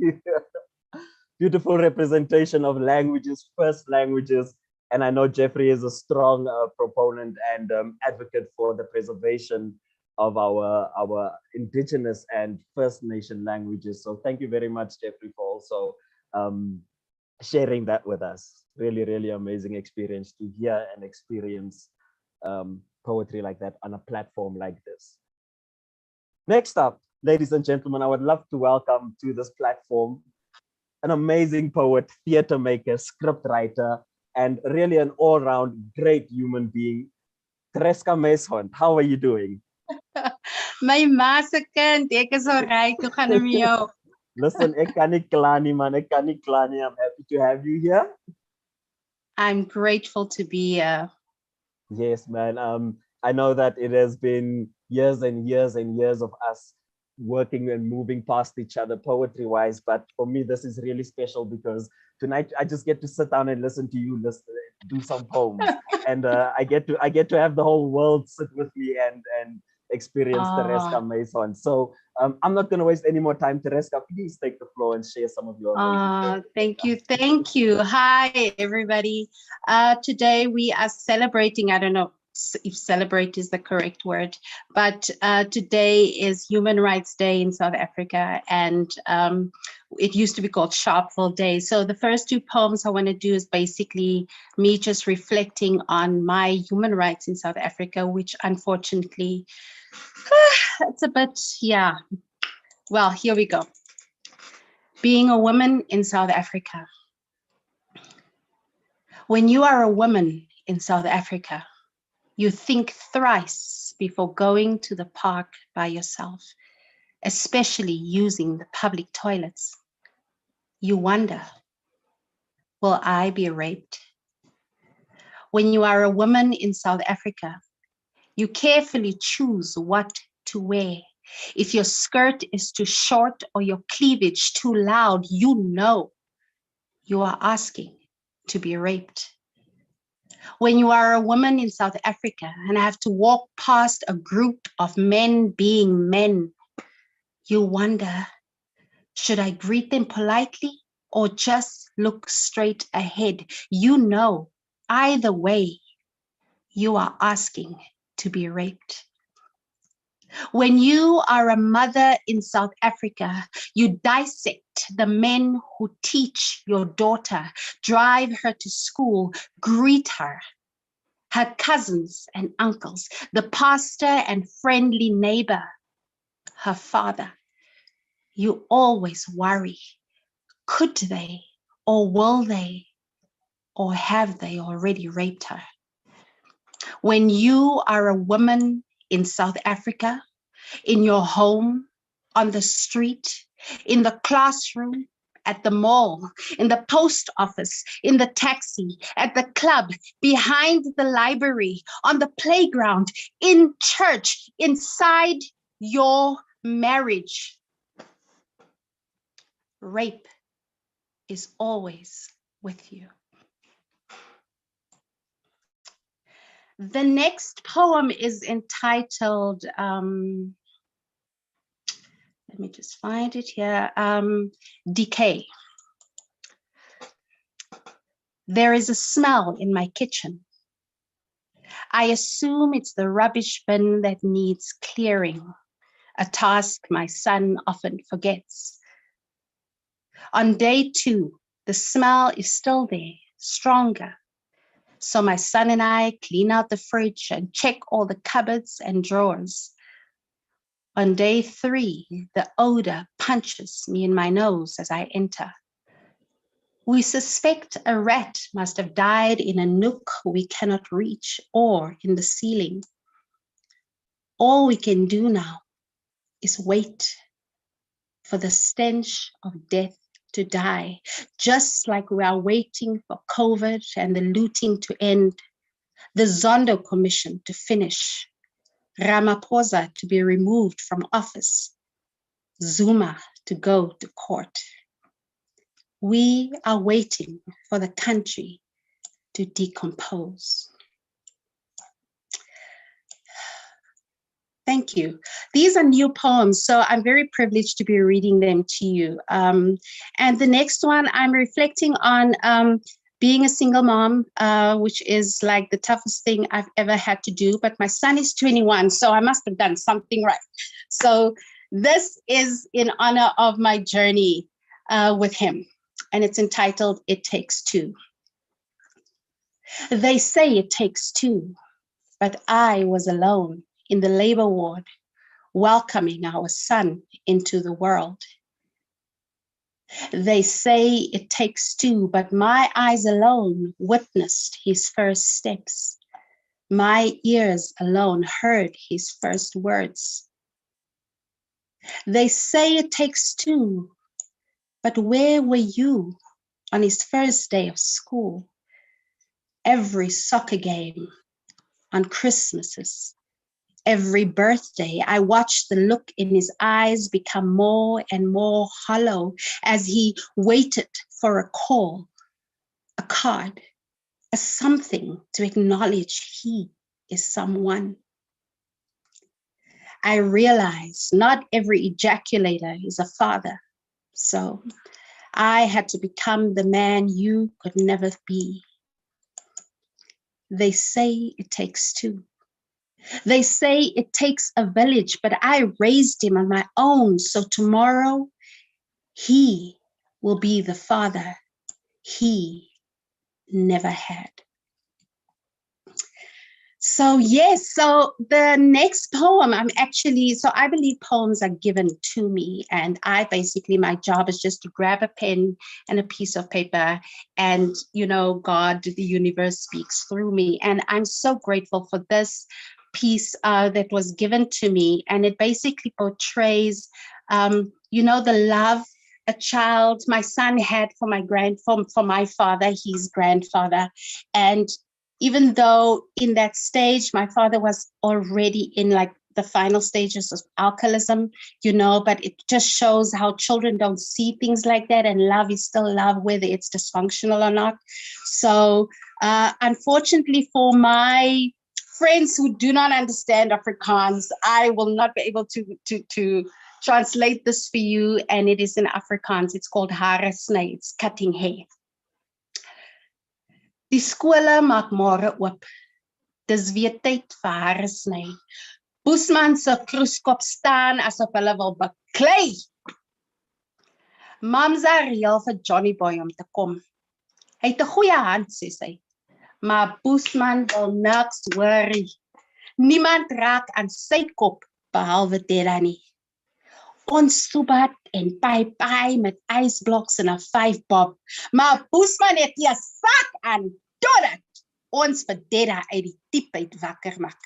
Beautiful representation of languages, first languages. And I know Jeffrey is a strong proponent and advocate for the preservation of our indigenous and First Nation languages. So thank you very much, Jeffrey, for also sharing that with us. Really, really amazing experience to hear and experience poetry like that on a platform like this. Next up, ladies and gentlemen, I would love to welcome to this platform an amazing poet, theater maker, script writer, and really an all-round great human being, Treska Meeshond. How are you doing? My ma se kind, ek is alright. Hoe gaan het met jou? Listen, ek kan nie kla nie, man. Ek kan nie kla nie. I'm happy to have you here. I'm grateful to be here. Yes, man. I know that it has been years and years and years of us working and moving past each other poetry-wise, but for me, this is really special because tonight I just get to sit down and listen to you do some poems, and I get to have the whole world sit with me and experience Treska Meeshond. So I'm not going to waste any more time. Treska, please take the floor and share some of your thank you. Hi, everybody. Today we are celebrating, I don't know if celebrate is the correct word, but today is Human Rights Day in South Africa, and it used to be called Sharpeville Day. So the first two poems I want to do is basically me just reflecting on my human rights in South Africa, which unfortunately, it's a bit, yeah. Well, here we go. Being a woman in South Africa. When you are a woman in South Africa, you think thrice before going to the park by yourself, especially using the public toilets. You wonder, will I be raped? When you are a woman in South Africa, you carefully choose what to wear. If your skirt is too short or your cleavage too loud, you know you are asking to be raped. When you are a woman in South Africa and have to walk past a group of men being men, you wonder, should I greet them politely or just look straight ahead? You know, either way, you are asking to be raped. When you are a mother in South Africa, you dissect the men who teach your daughter, drive her to school, greet her cousins and uncles, the pastor and friendly neighbor, her father. You always worry, could they or will they or have they already raped her? When you are a woman in South Africa, in your home, on the street, in the classroom, at the mall, in the post office, in the taxi, at the club, behind the library, on the playground, in church, inside your marriage, rape is always with you. The next poem is entitled, let me just find it here, Decay. There is a smell in my kitchen. I assume it's the rubbish bin that needs clearing, a task my son often forgets. On day 2, the smell is still there, stronger. So my son and I clean out the fridge and check all the cupboards and drawers. On day 3, the odor punches me in my nose as I enter. We suspect a rat must have died in a nook we cannot reach or in the ceiling. All we can do now is wait for the stench of death to die, just like we are waiting for COVID and the looting to end, the Zondo Commission to finish, Ramaphosa to be removed from office, Zuma to go to court. We are waiting for the country to decompose. Thank you. These are new poems, so I'm very privileged to be reading them to you. And the next one, I'm reflecting on being a single mom, which is like the toughest thing I've ever had to do. But my son is 21, so I must have done something right. So this is in honor of my journey with him, and it's entitled, It Takes Two. They say it takes two, but I was alone in the labor ward, welcoming our son into the world. They say it takes two, but my eyes alone witnessed his first steps. My ears alone heard his first words. They say it takes two, but where were you on his first day of school? Every soccer game, on Christmases, every birthday, I watched the look in his eyes become more and more hollow as he waited for a call, a card, a something to acknowledge he is someone. I realized not every ejaculator is a father, so I had to become the man you could never be. They say it takes two. They say it takes a village, but I raised him on my own. So tomorrow, he will be the father he never had. So yes, so the next poem, I believe poems are given to me, and my job is just to grab a pen and a piece of paper, and God, the universe speaks through me. And I'm so grateful for this piece that was given to me, and it basically portrays the love my son had for my father, his grandfather. And even though in that stage my father was already in like the final stages of alcoholism, but it just shows how children don't see things like that, and love is still love whether it's dysfunctional or not. So unfortunately for my friends who do not understand Afrikaans, I will not be able to translate this for you, and it is in Afrikaans. It's called hare sny, it's cutting hair. Die skole maak môre oop. Dis weer tyd vir hare sny. Boesman se kroeskop staan asof hulle wil beklei. Mamsa reël vir Johnny Boy om te kom. Hy het 'n goeie hand, sê sy. Maar Boesman wil niks worry. Niemand raak aan sy kop behalwe Deda nie. Ons soebat en pai met ysbloks en 'n 5-bob. Maar Boesman het nie 'n sak aan totdat ons vir Deda uit die diep uit wakker maak.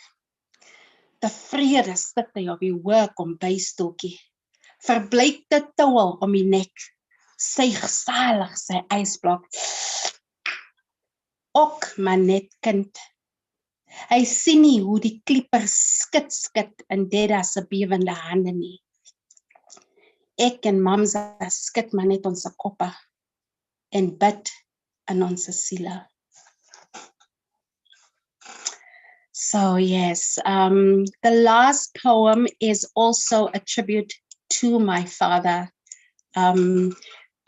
Tevrede sit hy op die hoë kombuisstoeltjie. Verbleikte touwel om die nek. Suig salig sy ysblok. Ook maar net kind. Hy sien nie hoe die klieper skit in Deda se bewende hande nie. Ek en Mamsa skit maar net ons koppe en bid in ons siele. So yes, the last poem is also a tribute to my father.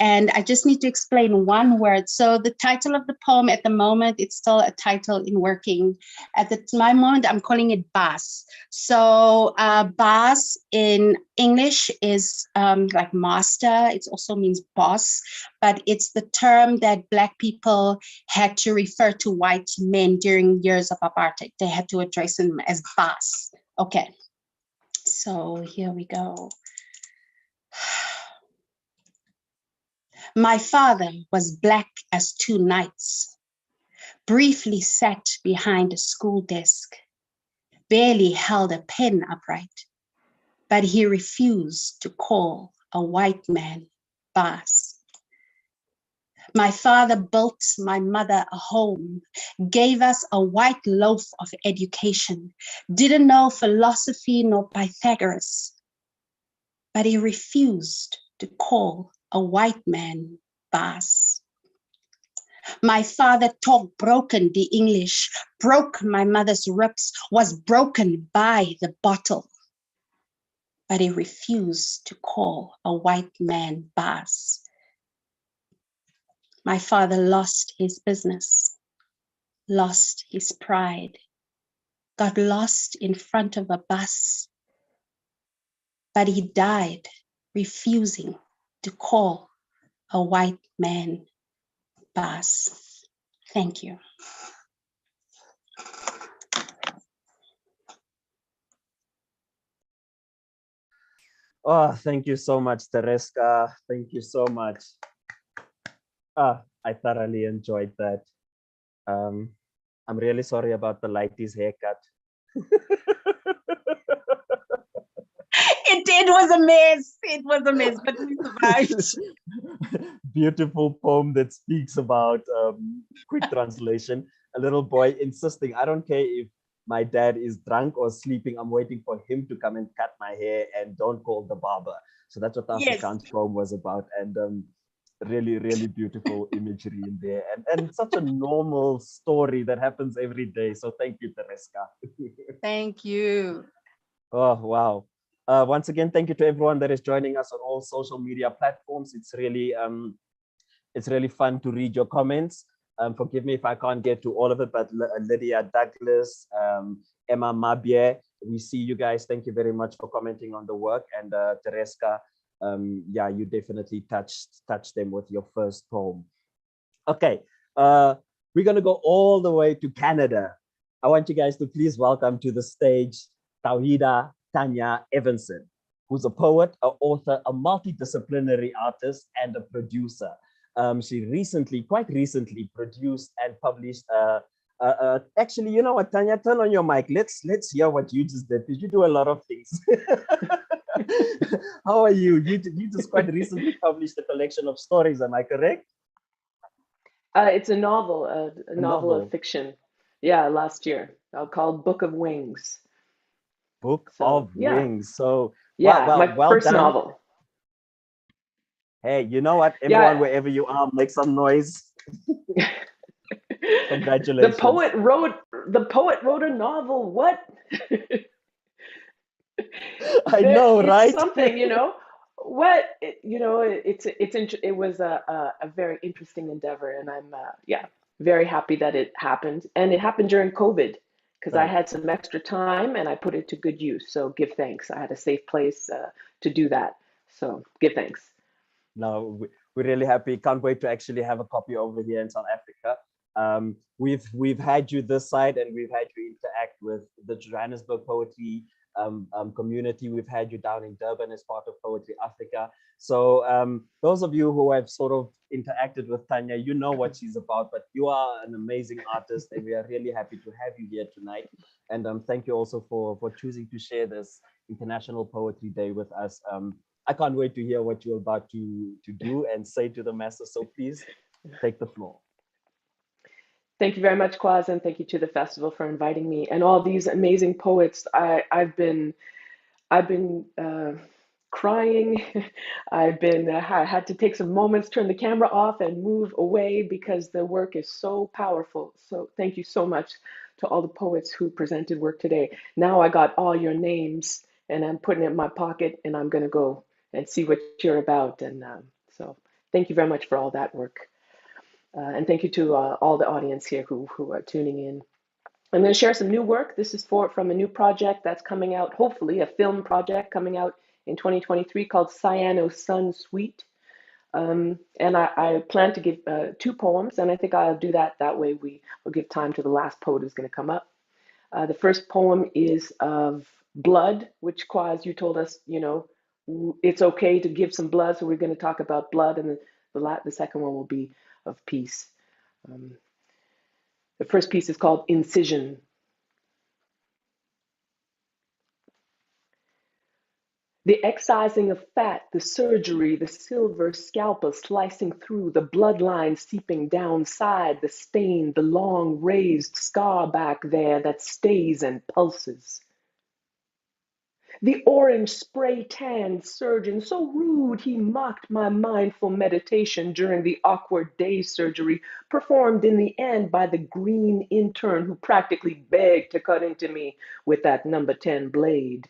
And I just need to explain one word. So the title of the poem at the moment, it's still a title in working. At my moment, I'm calling it Baas. So Baas in English is like master. It also means boss, but it's the term that Black people had to refer to white men during years of apartheid. They had to address them as Baas. Okay, so here we go. My father was black as two nights, briefly sat behind a school desk, barely held a pen upright, but he refused to call a white man Baas. My father built my mother a home, gave us a white loaf of education, didn't know philosophy nor Pythagoras, but he refused to call a white man Baas. My father talked broken the English, broke my mother's ribs, was broken by the bottle. but he refused to call a white man boss. My father lost his business, lost his pride, got lost in front of a bus, but he died refusing to call a white man boss. Thank you. Oh, thank you so much, Tereska. Thank you so much. I thoroughly enjoyed that. I'm really sorry about the lighties haircut. It was a mess. It was a mess, but we survived. Beautiful poem that speaks about, quick translation, a little boy insisting, I don't care if my dad is drunk or sleeping, I'm waiting for him to come and cut my hair and don't call the barber. So that's what the Afrikaans poem was about. And really, really beautiful imagery in there. And such a normal story that happens every day. So thank you, Tereska. Thank you. Oh, wow. Once again, thank you to everyone that is joining us on all social media platforms. It's really fun to read your comments. Forgive me if I can't get to all of it, but Lydia Douglas, Emma Mabie, we see you guys. Thank you very much for commenting on the work. And Tereska, yeah, you definitely touched them with your first poem. Okay, we're gonna go all the way to Canada. I want you guys to please welcome to the stage Tauhida Tanya Evanson, who's a poet, an author, a multidisciplinary artist, and a producer. She quite recently produced and published actually, you know what, Tanya, turn on your mic. Let's hear what you just did, because you do a lot of things. How are you? You just quite recently published a collection of stories, am I correct? It's a novel, a novel of fiction. Yeah, last year, called Book of Wings. Book of Wings. So yeah, well, my first done. novel. Hey, you know what? Everyone, wherever you are, make some noise. Congratulations. The poet wrote a novel. What? I know, right? Something, you know. What, you know, it was a very interesting endeavor, and I'm very happy that it happened, and it happened during COVID, because I had some extra time and I put it to good use. So give thanks. I had a safe place to do that. So give thanks. No, we're really happy. Can't wait to actually have a copy over here in South Africa. We've had you this side, and we've had you interact with the Johannesburg poetry community. We've had you down in Durban as part of Poetry Africa. So those of you who have sort of interacted with Tanya, you know what she's about, but you are an amazing artist, and we are really happy to have you here tonight. And thank you also for choosing to share this International Poetry Day with us. I can't wait to hear what you're about to do and say to the masses. So please take the floor. Thank you very much, Quaz, and thank you to the festival for inviting me and all these amazing poets. I've been crying. I had to take some moments, turn the camera off, and move away because the work is so powerful. So thank you so much to all the poets who presented work today. Now I got all your names, and I'm putting it in my pocket, and I'm going to go and see what you're about. And so thank you very much for all that work. And thank you to all the audience here who are tuning in. I'm going to share some new work. This is from a new project that's coming out, hopefully a film project coming out in 2023 called Cyano Sun Suite. And I plan to give 2 poems, and I think I'll do that. That way we will give time to the last poet who's going to come up. The first poem is of blood, which, Quaz, you told us, you know, it's okay to give some blood, so we're going to talk about blood, and the second one will be of peace. The first piece is called Incision. The excising of fat, the surgery, the silver scalpel slicing through, the bloodline seeping downside, the stain, the long raised scar back there that stays and pulses. The orange spray tan surgeon, so rude he mocked my mindful meditation during the awkward day surgery performed in the end by the green intern who practically begged to cut into me with that number 10 blade.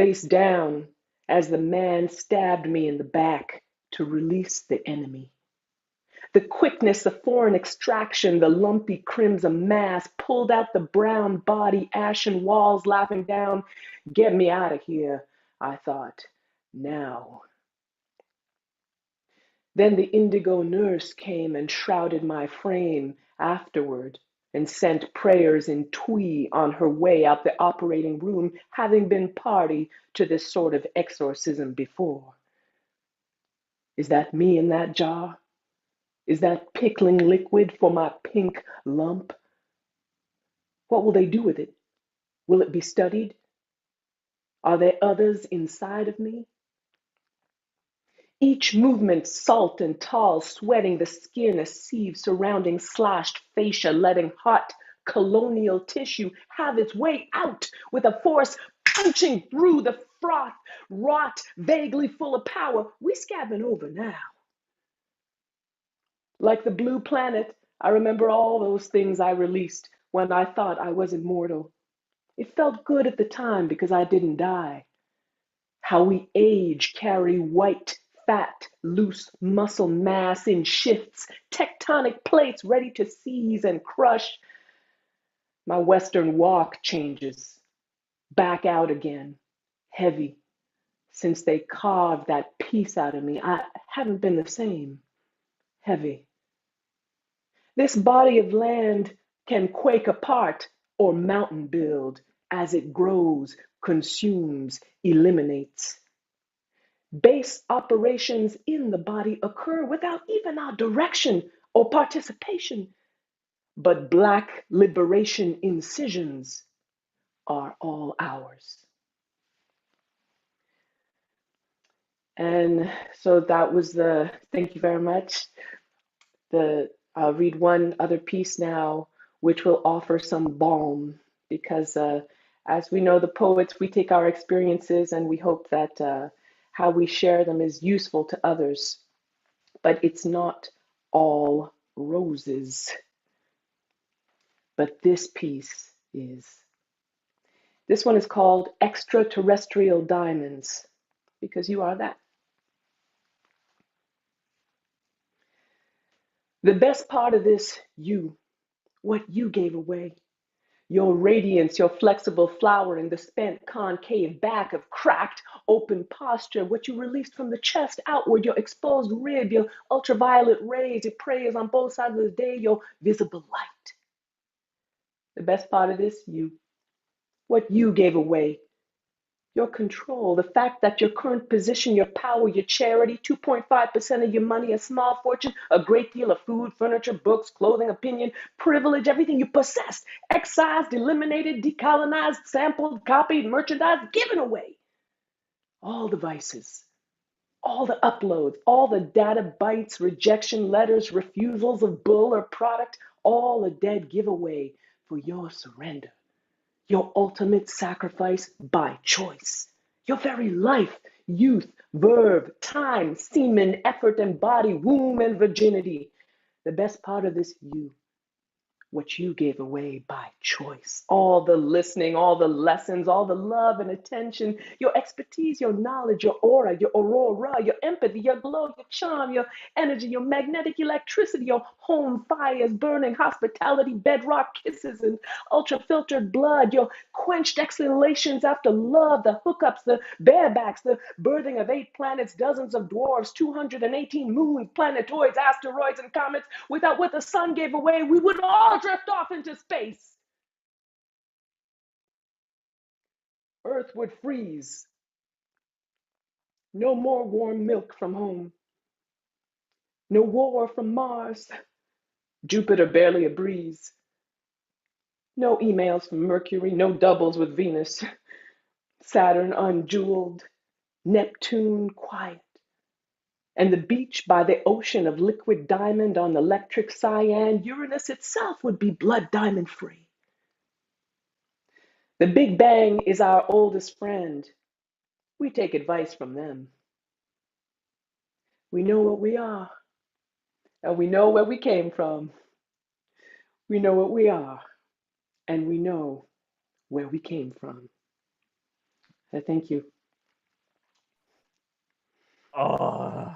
face down as the man stabbed me in the back to release the enemy. The quickness of foreign extraction, the lumpy crimson mass pulled out the brown body, ashen walls laughing down. Get me out of here, I thought. Now. Then the indigo nurse came and shrouded my frame afterward and sent prayers in Twi on her way out the operating room, having been party to this sort of exorcism before. Is that me in that jar? Is that pickling liquid for my pink lump? What will they do with it? Will it be studied? Are there others inside of me? Each movement salt and tall, sweating the skin a sieve surrounding slashed fascia, letting hot colonial tissue have its way out with a force punching through the froth, rot, vaguely full of power. We scabbing over now. Like the blue planet, I remember all those things I released when I thought I was immortal. It felt good at the time because I didn't die. How we age, carry white, fat, loose muscle mass in shifts, tectonic plates ready to seize and crush. My Western walk changes, back out again, heavy. Since they carved that piece out of me, I haven't been the same, heavy. This body of land can quake apart or mountain build as it grows, consumes, eliminates. Base operations in the body occur without even our direction or participation, but Black liberation incisions are all ours. And so that was thank you very much. I'll read one other piece now, which will offer some balm, because as we know, the poets, we take our experiences and we hope that how we share them is useful to others. But it's not all roses. But this piece is. This one is called Extraterrestrial Diamonds, because you are that. The best part of this, what you gave away. Your radiance, your flexible flowering, the spent concave back of cracked open posture, what you released from the chest outward, your exposed rib, your ultraviolet rays, your prayers on both sides of the day, your visible light. The best part of this, what you gave away. Your control, the fact that your current position, your power, your charity, 2.5% of your money, a small fortune, a great deal of food, furniture, books, clothing, opinion, privilege, everything you possessed, excised, eliminated, decolonized, sampled, copied, merchandised, given away. All the vices, all the uploads, all the data bites, rejection letters, refusals of bull or product, all a dead giveaway for your surrender. Your ultimate sacrifice by choice. Your very life, youth, verve, time, semen, effort and body, womb and virginity. The best part of this, what you gave away by choice. All the listening, all the lessons, all the love and attention, your expertise, your knowledge, your aura, your aurora, your empathy, your glow, your charm, your energy, your magnetic electricity, your home fires, burning hospitality, bedrock kisses and ultra-filtered blood, your quenched exhalations after love, the hookups, the barebacks, the birthing of 8 planets, dozens of dwarfs, 218 moons, planetoids, asteroids, and comets. Without what the sun gave away, we would all drift off into space. Earth would freeze. No more warm milk from home. No war from Mars. Jupiter barely a breeze. No emails from Mercury, no doubles with Venus. Saturn unjeweled. Neptune quiet. And the beach by the ocean of liquid diamond on electric cyan, Uranus itself would be blood diamond free. The Big Bang is our oldest friend. We take advice from them. We know what we are, and we know where we came from. We know what we are, and we know where we came from. Thank you. Oh,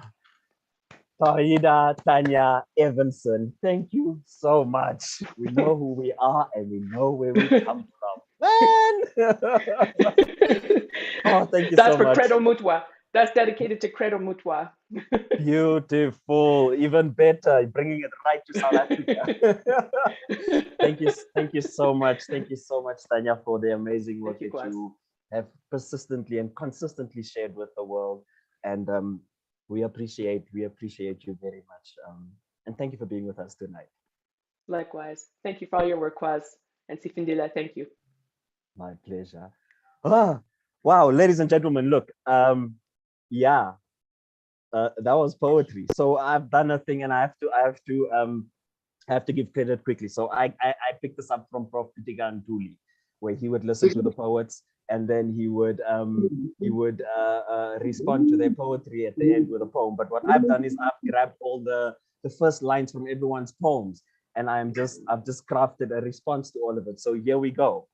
Taida Tanya Evanson, thank you so much. We know who we are and we know where we come from. Man! Oh, thank you That's so for much. Credo Mutwa. That's dedicated to Credo Mutwa. Beautiful, even better, bringing it right to South Africa. Thank you so much. Thank you so much, Tanya, for the amazing work Thank you, that Quaz. you have persistently and consistently shared with the world. And we appreciate you very much. And thank you for being with us tonight. Likewise. Thank you for all your work, Quaz. And Siphindile, thank you. My pleasure. Ah, wow, ladies and gentlemen, look, yeah, that was poetry. So I've done a thing, and I have to give credit quickly. So I picked this up from Prof. Pitika Ntuli, where he would listen to the poets and then he would respond to their poetry at the end with a poem. But what I've done is I've grabbed all the first lines from everyone's poems, and I've just crafted a response to all of it. So here we go.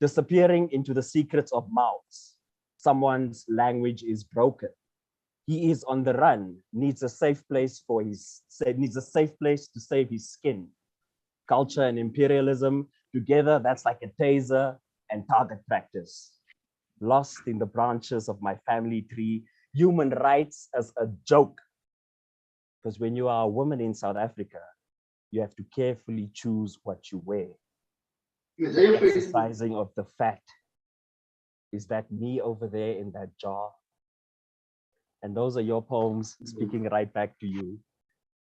Disappearing into the secrets of mouths. Someone's language is broken. He is on the run, needs a safe place to save his skin. Culture and imperialism together, that's like a taser and target practice. Lost in the branches of my family tree, human rights as a joke. Because when you are a woman in South Africa, you have to carefully choose what you wear. The exercising of the fat. Is that me over there in that jar? And those are your poems speaking right back to you.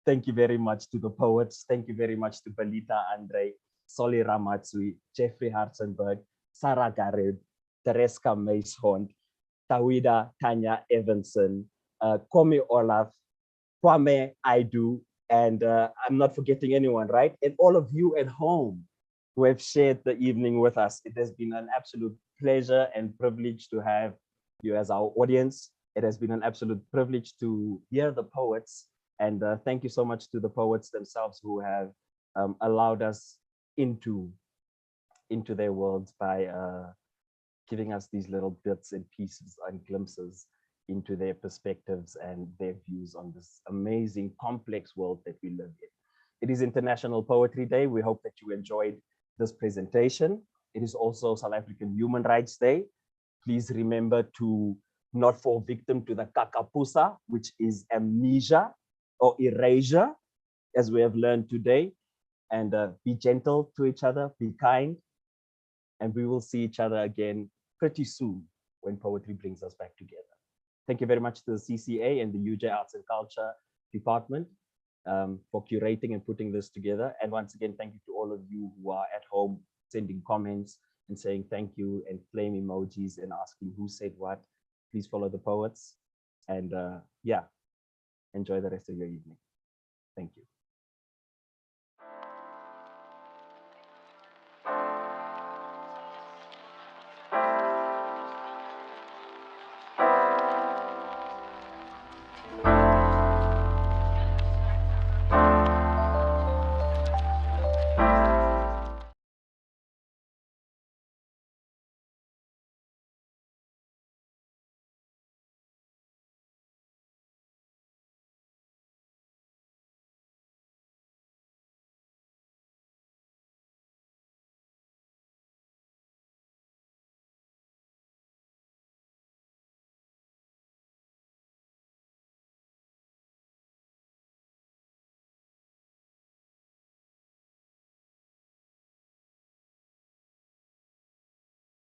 Thank you very much to the poets. Thank you very much to Belita Andre, Solly Ramatsui, Jeffrey Hartzenberg, Sarah Garib, Tereska Meishond, Tawida Tanya Evanson, Komi Olaf, Kwame Aidu, and I'm not forgetting anyone, right? And all of you at home who have shared the evening with us. It has been an absolute pleasure and privilege to have you as our audience. It has been an absolute privilege to hear the poets, and thank you so much to the poets themselves who have allowed us into their worlds by giving us these little bits and pieces and glimpses into their perspectives and their views on this amazing, complex world that we live in. It is International Poetry Day. We hope that you enjoyed this presentation. It is also South African Human Rights Day. Please remember to not fall victim to the kakapusa, which is amnesia or erasure, as we have learned today. And be gentle to each other, be kind, and we will see each other again pretty soon when poetry brings us back together. Thank you very much to the CCA and the UJ Arts and Culture Department for curating and putting this together. And once again, thank you to all of you who are at home sending comments and saying thank you and flame emojis and asking who said what. Please follow the poets and yeah, enjoy the rest of your evening. Thank you.